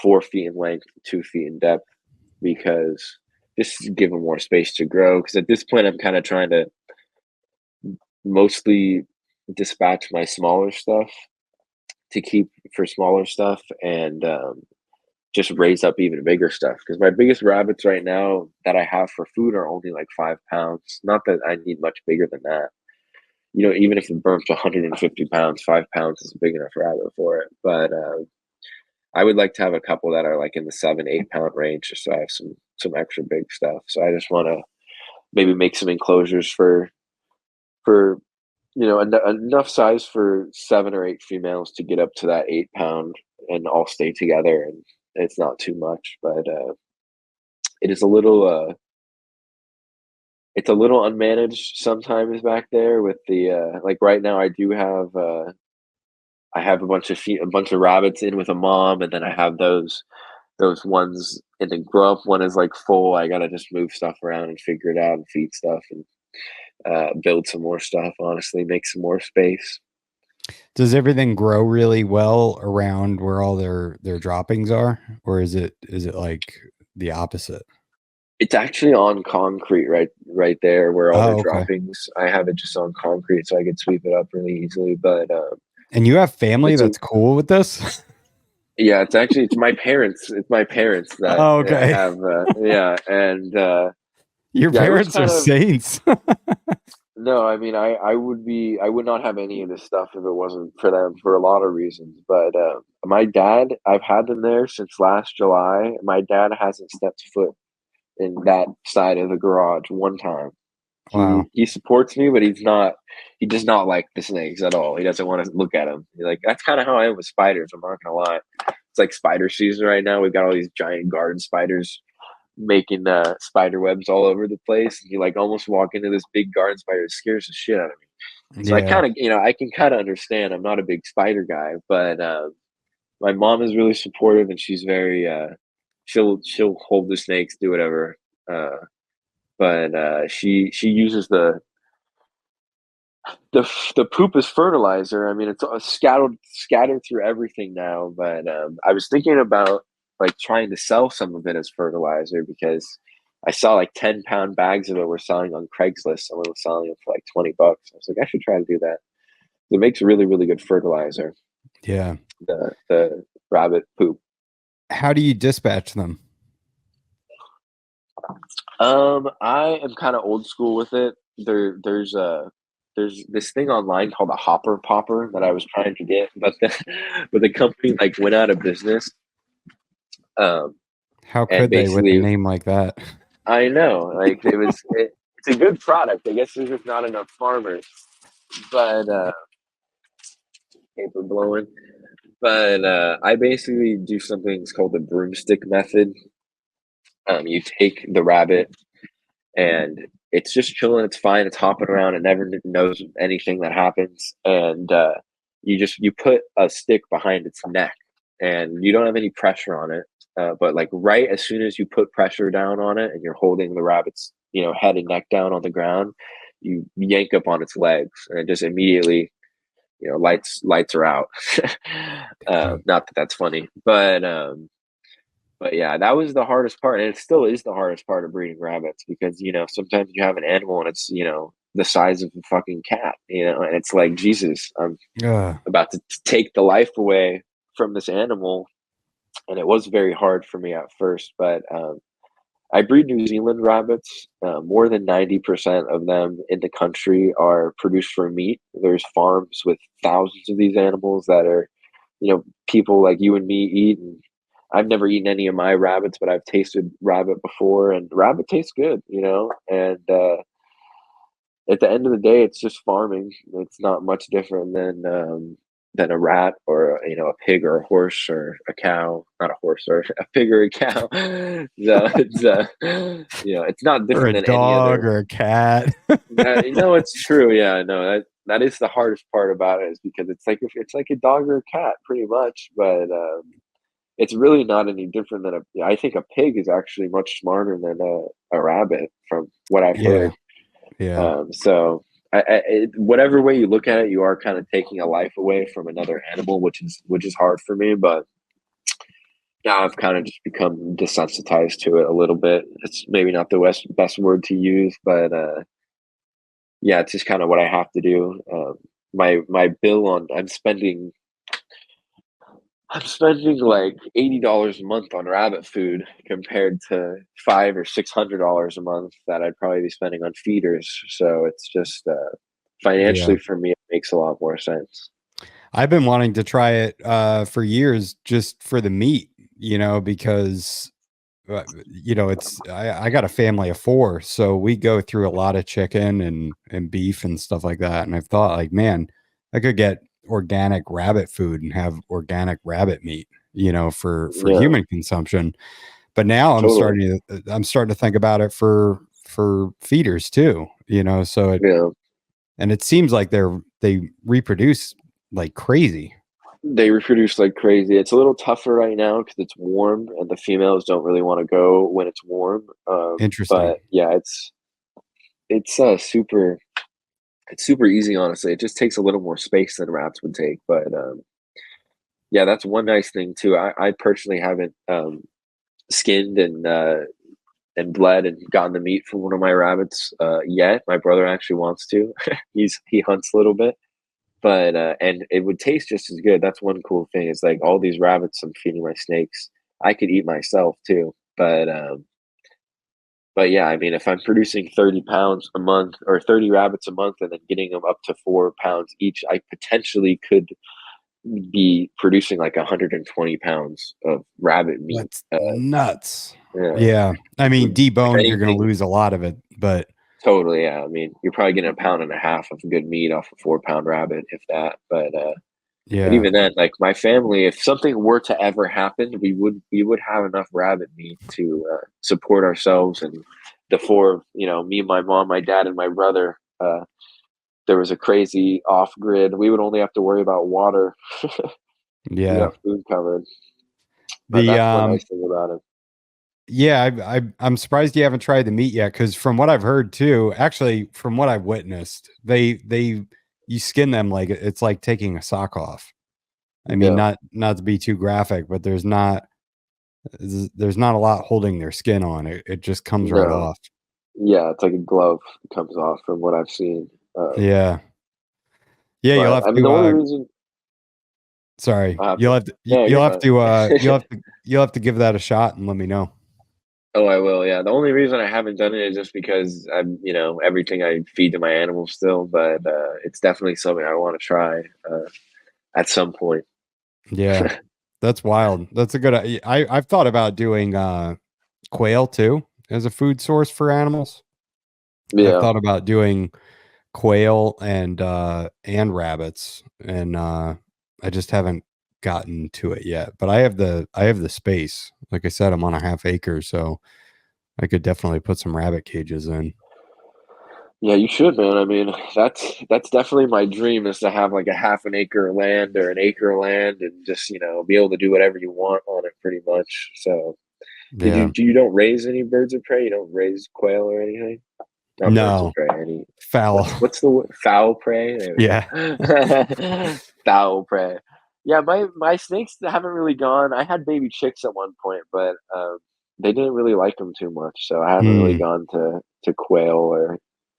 4 feet in length, 2 feet in depth. because just to give them more space to grow. Because at this point, I'm kind of trying to mostly dispatch my smaller stuff to keep for smaller stuff, and just raise up even bigger stuff. Because my biggest rabbits right now that I have for food are only like 5 pounds. Not that I need much bigger than that. You know, even if it burns 150 pounds, 5 pounds is a big enough rabbit for it. But I would like to have a couple that are like in the 7-8 pound range, just so I have some extra big stuff. So I just want to maybe make some enclosures for enough size for 7 or 8 females to get up to that 8 pound and all stay together, and it's not too much. But it is a little it's a little unmanaged sometimes back there with the like right now I have a bunch of rabbits in with a mom, and then I have those ones in the grow up. One is like full. I gotta just move stuff around and figure it out and feed stuff and build some more stuff. Honestly, make some more space. Does everything grow really well around where all their droppings are, or is it like the opposite? It's actually on concrete right there where all their Oh, okay. droppings. I have it just on concrete, so I could sweep it up really easily. But And you have family it's a that's cool with this? yeah, it's my parents. It's my parents that Oh, I okay. have. Yeah, and Your yeah, it was parents are kind of saints. no. I mean, I would not have any of this stuff if it wasn't for them for a lot of reasons. But my dad, I've had them there since last July. My dad hasn't stepped foot in that side of the garage one time. Wow. He supports me, but he does not like the snakes at all. He doesn't want to look at them. Like that's kind of how I am with spiders. I'm not gonna lie. It's like spider season right now. We've got all these giant garden spiders making spider webs all over the place. And you like almost walk into this big garden spider, it scares the shit out of me. So I Yeah. kind of, I can kind of understand. I'm not a big spider guy, but my mom is really supportive, and she's very she'll hold the snakes, do whatever. But she uses the poop as fertilizer. I mean, it's scattered through everything now. But I was thinking about like trying to sell some of it as fertilizer, because I saw like 10-pound bags of it were selling on Craigslist. Someone was selling it for like $20. I was like, I should try to do that. It makes really, really good fertilizer. Yeah. The rabbit poop. How do you dispatch them? I am kind of old school with it. There's this thing online called a hopper popper that I was trying to get, but the company like went out of business. How And could they with a basically, name like that? I know, like it's a good product. I guess there's just not enough farmers, but paper blowing. But I basically do something that's called the broomstick method. You take the rabbit, and it's just chilling. It's fine. It's hopping around. It never knows anything that happens. And you put a stick behind its neck, and you don't have any pressure on it. But like right as soon as you put pressure down on it, and you're holding the rabbit's head and neck down on the ground, you yank up on its legs, and it just immediately lights are out. Not that that's funny, but yeah, that was the hardest part, and it still is the hardest part of breeding rabbits, because sometimes you have an animal and it's the size of a fucking cat, and it's like, Jesus, I'm Ugh. about to take the life away from this animal. And it was very hard for me at first, but I breed New Zealand rabbits. More than 90% of them in the country are produced for meat. There's farms with thousands of these animals that are people like you and me eat. And I've never eaten any of my rabbits, but I've tasted rabbit before, and rabbit tastes good, and at the end of the day, it's just farming. It's not much different than a rat, or a pig, or a horse, or a cow. Not a horse, or a pig, or a cow. So it's not Or different a than any dog other. or a cat. It's true. Yeah, no, that is the hardest part about it, is because it's like a dog or a cat, pretty much. But it's really not any different than I think a pig is actually much smarter than a rabbit, from what I've Yeah. heard. Yeah. So whatever way you look at it, you are kind of taking a life away from another animal, which is hard for me. But now I've kind of just become desensitized to it a little bit. It's maybe not the best word to use, but yeah, it's just kind of what I have to do. My bill on I'm spending like $80 a month on rabbit food compared to $500 or $600 a month that I'd probably be spending on feeders. So it's just Yeah. financially for me, it makes a lot more sense. I've been wanting to try it for years just for the meat, because I got a family of four, so we go through a lot of chicken and beef and stuff like that. And I've thought like, man, I could get organic rabbit food and have organic rabbit meat, for Yeah, human consumption. But now totally. I'm starting to think about it for feeders too, so Yeah. it seems like they reproduce like crazy. They reproduce like crazy. It's a little tougher right now because it's warm, and the females don't really want to go when it's warm. Interesting. But yeah, it's it's super easy. Honestly, it just takes a little more space than rats would take. But yeah, that's one nice thing too. I personally haven't skinned and bled and gotten the meat from one of my rabbits yet. My brother actually wants to. He hunts a little bit, but and it would taste just as good. That's one cool thing. Is like all these rabbits I'm feeding my snakes, I could eat myself too. But yeah, I mean, if I'm producing 30 pounds a month or 30 rabbits a month and then getting them up to 4 pounds each, I potentially could be producing like 120 pounds of rabbit meat. That's nuts. Yeah. Yeah. I mean, If deboned, you're going to anything, lose a lot of it, but totally. Yeah. I mean, you're probably getting a pound and a half of good meat off a 4 pound rabbit, if that. But yeah. even then, like my family, if something were to ever happen, we would have enough rabbit meat to support ourselves and the four, me, my mom, my dad, and my brother. There was a crazy off grid. We would only have to worry about water. We Yeah. got food covered. But The that's one nice thing about it. Yeah, I'm surprised you haven't tried the meat yet, because from what I've heard too, actually from what I've witnessed, they you skin them like it's like taking a sock off. I mean, Yeah. not to be too graphic, but there's not a lot holding their skin on. It just comes right No. off. Yeah, it's like a glove comes off from what I've seen. Yeah. Yeah, you'll But have I mean, to the only reason sorry. I have You'll to, have to no, you're fine. you'll have to give that a shot and let me know. Oh, I will. Yeah, the only reason I haven't done it is just because I'm, everything I feed to my animals still. But it's definitely something I want to try at some point. Yeah. That's wild. That's a good I've thought about doing quail too as a food source for animals. I've Yeah, thought about doing quail and rabbits, and I just haven't gotten to it yet. But I have the space. Like I said, I'm on a half acre, so I could definitely put some rabbit cages in. yeah, you should, man. I mean, that's definitely my dream is to have like a half an acre of land or an acre of land and just be able to do whatever you want on it, pretty much. So, Yeah. you don't raise any birds of prey? You don't raise quail or anything? Not birds of No. prey. Any Foul. what's the word? Foul prey? There we Yeah. go. Foul prey. Yeah, my snakes haven't really gone. I had baby chicks at one point, but they didn't really like them too much, so I haven't really Mm. gone to quail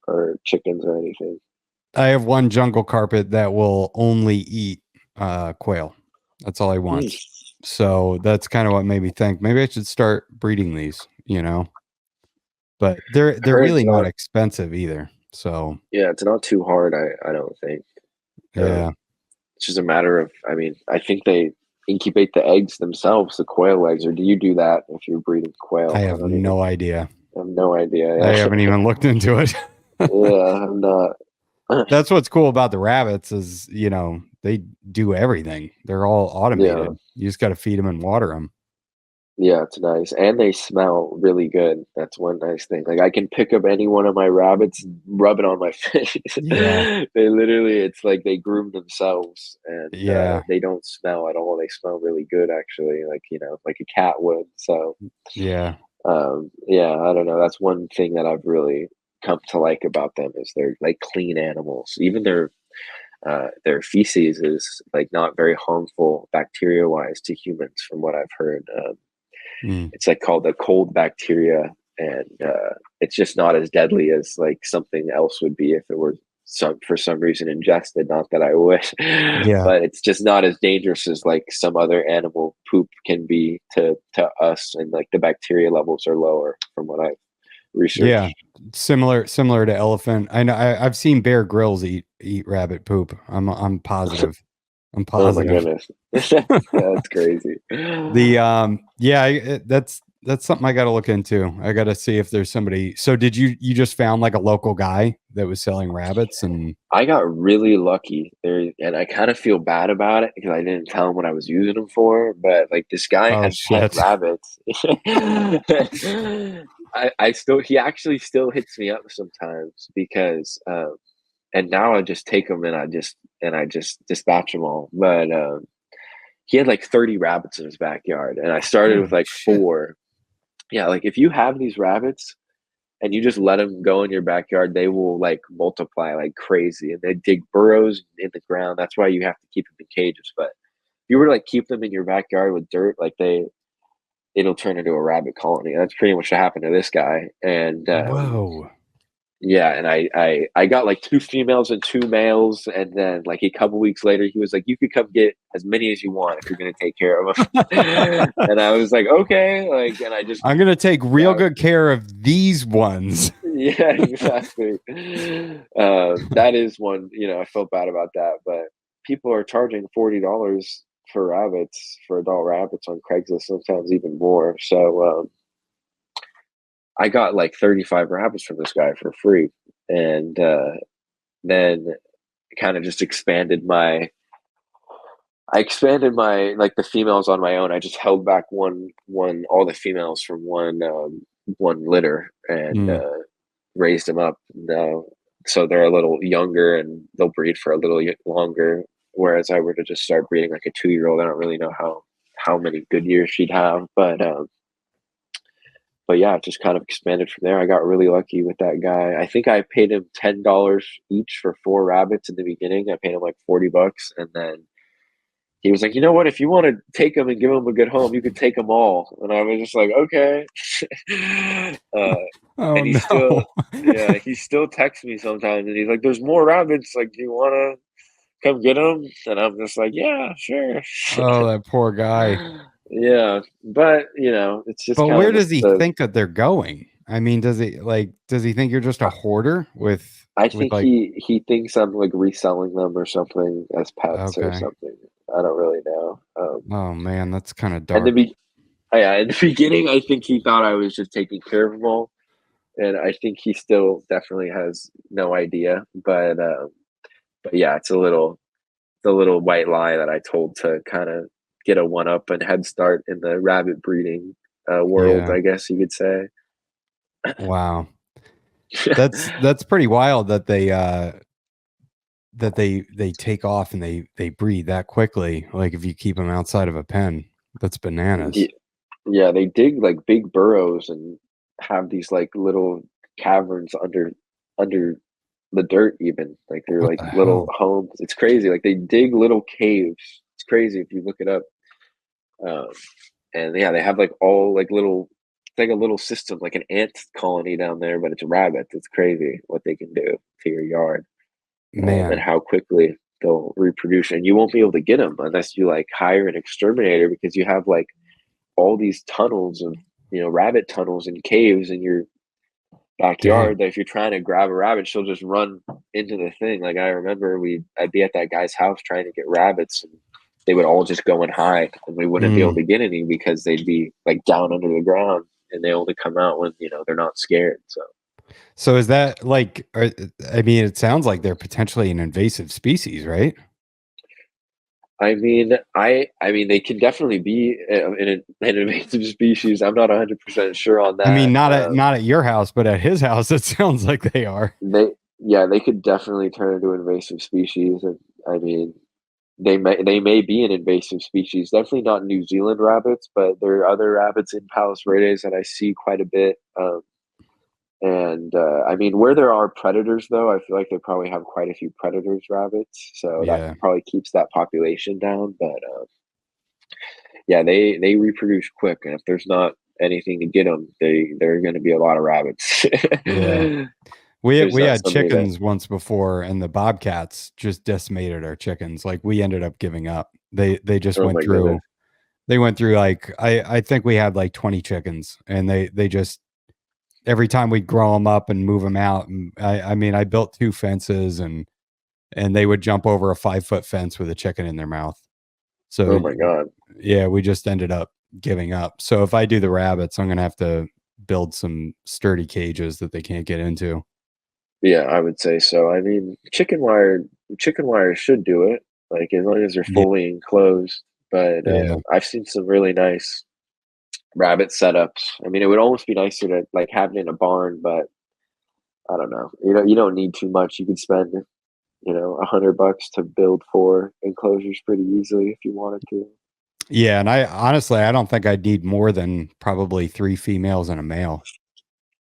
or chickens or anything. I have one jungle carpet that will only eat quail. That's all he wants. Mm. So that's kind of what made me think maybe I should start breeding these. But I they're heard it's really not not. expensive either. So Yeah, it's not too hard. I don't think. yeah, It's just a matter of. I mean, I think they incubate the eggs themselves, the quail eggs, or do you do that if you're breeding I quail? I have don't even. no idea. I have no idea. I Yeah, haven't even looked into it. yeah, I'm not. That's what's cool about the rabbits is, they do everything. They're all Yeah, automated. You just got to feed them and water them. yeah, it's nice, and they smell really good. That's one nice thing. Like I can pick up any one of my rabbits, and rub it on my face. Yeah. They literally, it's like they groom themselves, and Yeah. they don't smell at all. They smell really good, actually, like like a cat would. So, Yeah. yeah, I don't know. That's one thing that I've really come to like about them is they're like clean animals. Even their their feces is like not very harmful bacteria wise to humans, from what I've heard. Mm. It's like called the cold bacteria, and it's just not as deadly as like something else would be if it were for some reason ingested. Not that I wish, Yeah. but it's just not as dangerous as like some other animal poop can be to us, and like the bacteria levels are lower from what I've Yeah. researched. Similar to elephant. I know I've seen Bear Grylls eat rabbit poop. I'm positive. I'm Oh my positive. goodness, that's crazy. Yeah, that's something I got to look into. I got to see if there's somebody. So did you just found like a local guy that was selling rabbits and I got really lucky there, and I kind of feel bad about it because I didn't tell him what I was using them for. But like this guy oh had pet shit. rabbits. I still he actually still hits me up sometimes because and now I just take them and I just dispatch them all. But he had like 30 rabbits in his backyard, and I started with Holy like shit. 4. Yeah, like if you have these rabbits and you just let them go in your backyard, they will like multiply like crazy, and they dig burrows in the ground. That's why you have to keep them in cages. But if you were to like keep them in your backyard with dirt, like it'll turn into a rabbit colony. That's pretty much what happened to this guy. And Whoa. yeah, and I got like 2 females and 2 males, and then like a couple weeks later, he was like, "You could come get as many as you want if you're gonna take care of them." And I was like, "Okay," like, and I just I'm gonna take real yeah. good care of these ones. Yeah, exactly. That is one, I felt bad about that, but people are charging $40 for rabbits, for adult rabbits on Craigslist, sometimes even more. So I got like 35 rabbits from this guy for free, and then kind of just I expanded my like the females on my own. I just held back all the females from one litter, and Mm, raised them up now, so they're a little younger and they'll breed for a little longer. Whereas I were to just start breeding like a 2-year-old, I don't really know how many good years she'd have. But yeah, it just kind of expanded from there. I got really lucky with that guy. I think I paid him $10 each for 4 rabbits in the beginning. I paid him like $40, and then he was like, "You know what? If you want to take them and give them a good home, you could take them all." And I was just like, "Okay." oh And no. he still texts me sometimes, and he's like, "There's more rabbits. Like, do you want to come get them?" And I'm just like, "Yeah, sure." Oh, that poor guy. Yeah, but it's just But kind where of does he think that they're going? I mean, does he think you're just a hoarder I with think like he thinks I'm like reselling them or something as pets or okay. something. I don't really know. Oh man, that's kind of And the dark. be yeah, in the beginning, I think he thought I was just taking care of them all, and I think he still definitely has no idea. But yeah, it's a little white lie that I told to kind of get a one up and head start in the rabbit breeding world, Yeah. I guess you could say. Wow. That's pretty wild that they take off and they breed that quickly. Like if you keep them outside of a pen, that's bananas. Ye- Yeah, they dig like big burrows and have these like little caverns under the dirt even. Like they're What like the little hell? homes. It's crazy. Like they dig little caves. It's crazy if you look it up. Um, and yeah, they have like all like little it's like a little system, like an ant colony down there, but it's rabbits. It's crazy what they can do to your yard, and Man. how quickly they'll reproduce. And you won't be able to get them unless you like hire an exterminator, because you have like all these tunnels of rabbit tunnels and caves in your Dang. backyard, that if you're trying to grab a rabbit, she'll just run into the thing. Like I remember I'd be at that guy's house trying to get rabbits, and they would all just go and hide, and we wouldn't be able Mm. to get any because they'd be like down under the ground, and they only come out when they're not scared. So So is that like I mean it sounds like they're potentially an invasive species, right? I mean they can definitely be an invasive species. I'm not 100% sure on I mean that. not at your house, but at his house it sounds like they are. They Yeah, they could definitely turn into invasive species, and I mean they may be an invasive species. Definitely not New Zealand rabbits, but there are other rabbits in Palos Verdes that I see quite a bit. And I mean, where there are predators, though, I feel like they probably have quite a few predators rabbits, so that Yeah. probably keeps that population down. But yeah, they reproduce quick, and if there's not anything to get them, there are going to be a lot of rabbits. Yeah. There's We not had somebody that. chickens once before, and the bobcats just decimated our chickens. Like we ended up giving up. They just Oh went my goodness! through. They went through like I think we had like 20 chickens, and they just every time we'd grow them up and move them out. And I mean I built 2 fences, and they would jump over a 5-foot fence with a chicken in their mouth. So Oh my god! yeah, we just ended up giving up. So if I do the rabbits, I'm gonna have to build some sturdy cages that they can't get into. Yeah, I would say so. I mean, chicken wire should do it, like as long as they're Yeah, fully enclosed. But yeah, I've seen some really nice rabbit setups. I mean, it would almost be nicer to like have it in a barn, but I don't know. You don't need too much. You could spend $100 to build 4 enclosures pretty easily if you wanted to. yeah. And I honestly, I don't think I'd need more than probably 3 females and a male.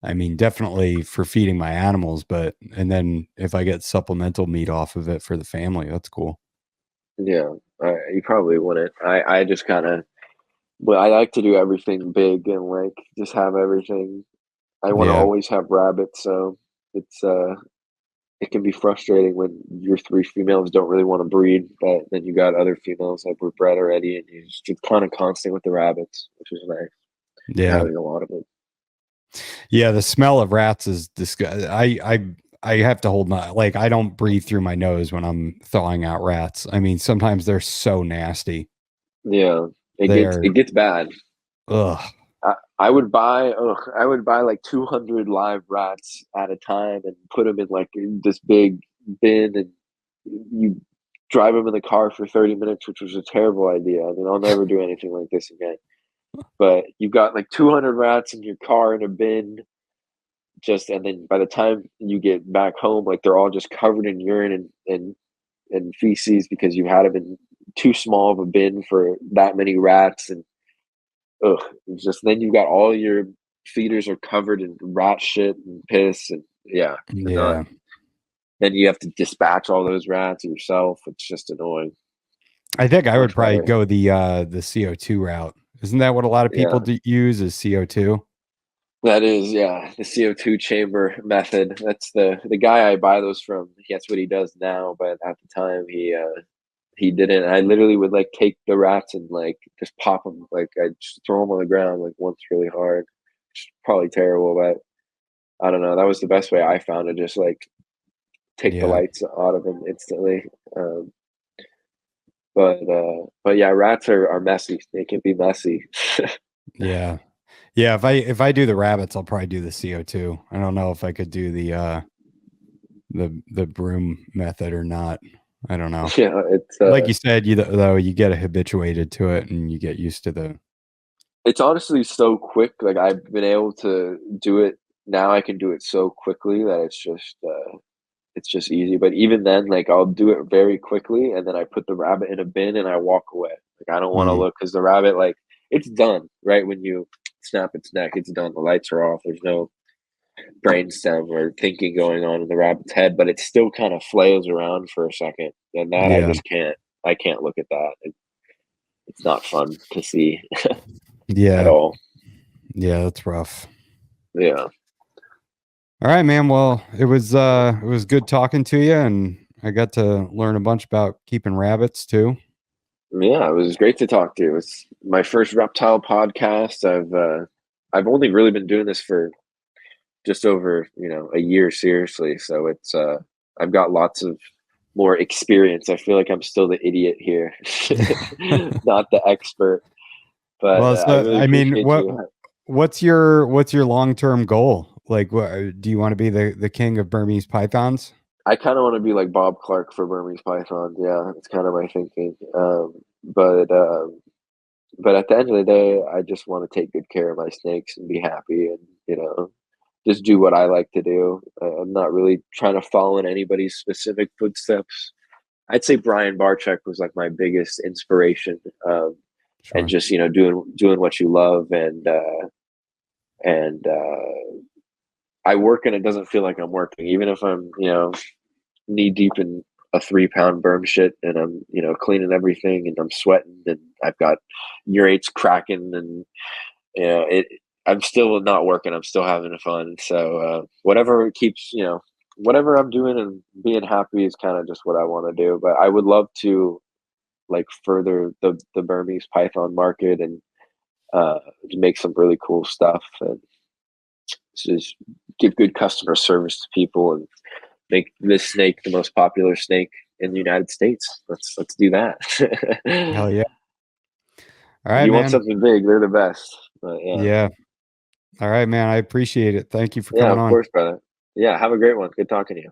I mean, definitely for feeding my animals, but and then if I get supplemental meat off of it for the family, that's cool. Yeah, you probably wouldn't. I just kind of, well, I like to do everything big and like just have everything. I want to Yeah, always have rabbits, so it's it can be frustrating when your 3 females don't really want to breed, but then you got other females that were bred already, and you just kind of constant with the rabbits, which is nice yeah, having a lot of them. yeah. The smell of rats is disgusting. I have to hold my like I don't breathe through my nose when I'm thawing out rats. I mean, sometimes they're so nasty. Yeah, it gets They're it gets bad. ugh. I would buy like 200 live rats at a time and put them in like this big bin, and you drive them in the car for 30 minutes, which was a terrible idea. I mean, I'll never do anything like this again. But you've got like 200 rats in your car in a bin, and then by the time you get back home, like they're all just covered in urine and feces because you had them in too small of a bin for that many rats. And ugh, it's just then you've got all your feeders are covered in rat shit and piss, and yeah, not. Yeah. Then you have to dispatch all those rats yourself. It's just annoying. I think I would Much probably better. go the CO2 route. Isn't that what a lot of people Yeah, use is CO2? that is, yeah, the CO2 chamber method. That's the guy I buy those from. That's what he does now, but at the time he didn't. I literally would like take the rats and like just pop them. Like I just throw them on the ground like once really hard. It's probably terrible, but I don't know. That was the best way I found to just like take the Yeah. lights out of them instantly. Um, but yeah, rats are messy. They can be messy. Yeah. Yeah, if I do the rabbits, I'll probably do the CO2. I don't know if I could do the broom method or not. I don't know. Yeah, Like you said, though you get habituated to it and you get used to the it's honestly so quick. Like I've been able to do it now. I can do it so quickly that it's just easy. But even then, like I'll do it very quickly, and then I put the rabbit in a bin and I walk away. Like I don't want to Mm, look because the rabbit, like it's done right when you snap its neck. It's done. The lights are off. There's no brainstem or thinking going on in the rabbit's head, but it still kind of flails around for a second, and that I yeah. just can't. I can't look at that. It's not fun to see at Yeah. all. Yeah, that's rough. Yeah. All right, man. Well, it was good talking to you, and I got to learn a bunch about keeping rabbits too. Yeah, it was great to talk to you. It's my first reptile podcast. I've only really been doing this for just over, a year seriously. So it's I've got lots of more experience. I feel like I'm still the idiot here, not the expert. But Well, I so really I mean, appreciate you. what's your long term goal? Like, what do you want to be the king of Burmese pythons? I kind of want to be like Bob Clark for Burmese Python. Yeah, that's kind of my thinking. But at the end of the day, I just want to take good care of my snakes and be happy, and just do what I like to do. I'm not really trying to follow in anybody's specific footsteps. I'd say Brian Barczyk was like my biggest inspiration, and Sure. just doing what you love, and I work and it doesn't feel like I'm working, even if I'm, knee deep in a 3-pound berm shit and I'm, cleaning everything and I'm sweating and I've got urates cracking and, I'm still not working. I'm still having fun. So, whatever keeps, whatever I'm doing and being happy is kind of just what I want to do. But I would love to like further the Burmese python market and, to make some really cool stuff and just give good customer service to people and make this snake the most popular snake in the United States. Let's do that. Hell yeah. All If right, you want man. something big, they're the best. But yeah. Yeah. All right, man. I appreciate it. Thank you for Yeah, coming of on. course, brother. Yeah, have a great one. Good talking to you.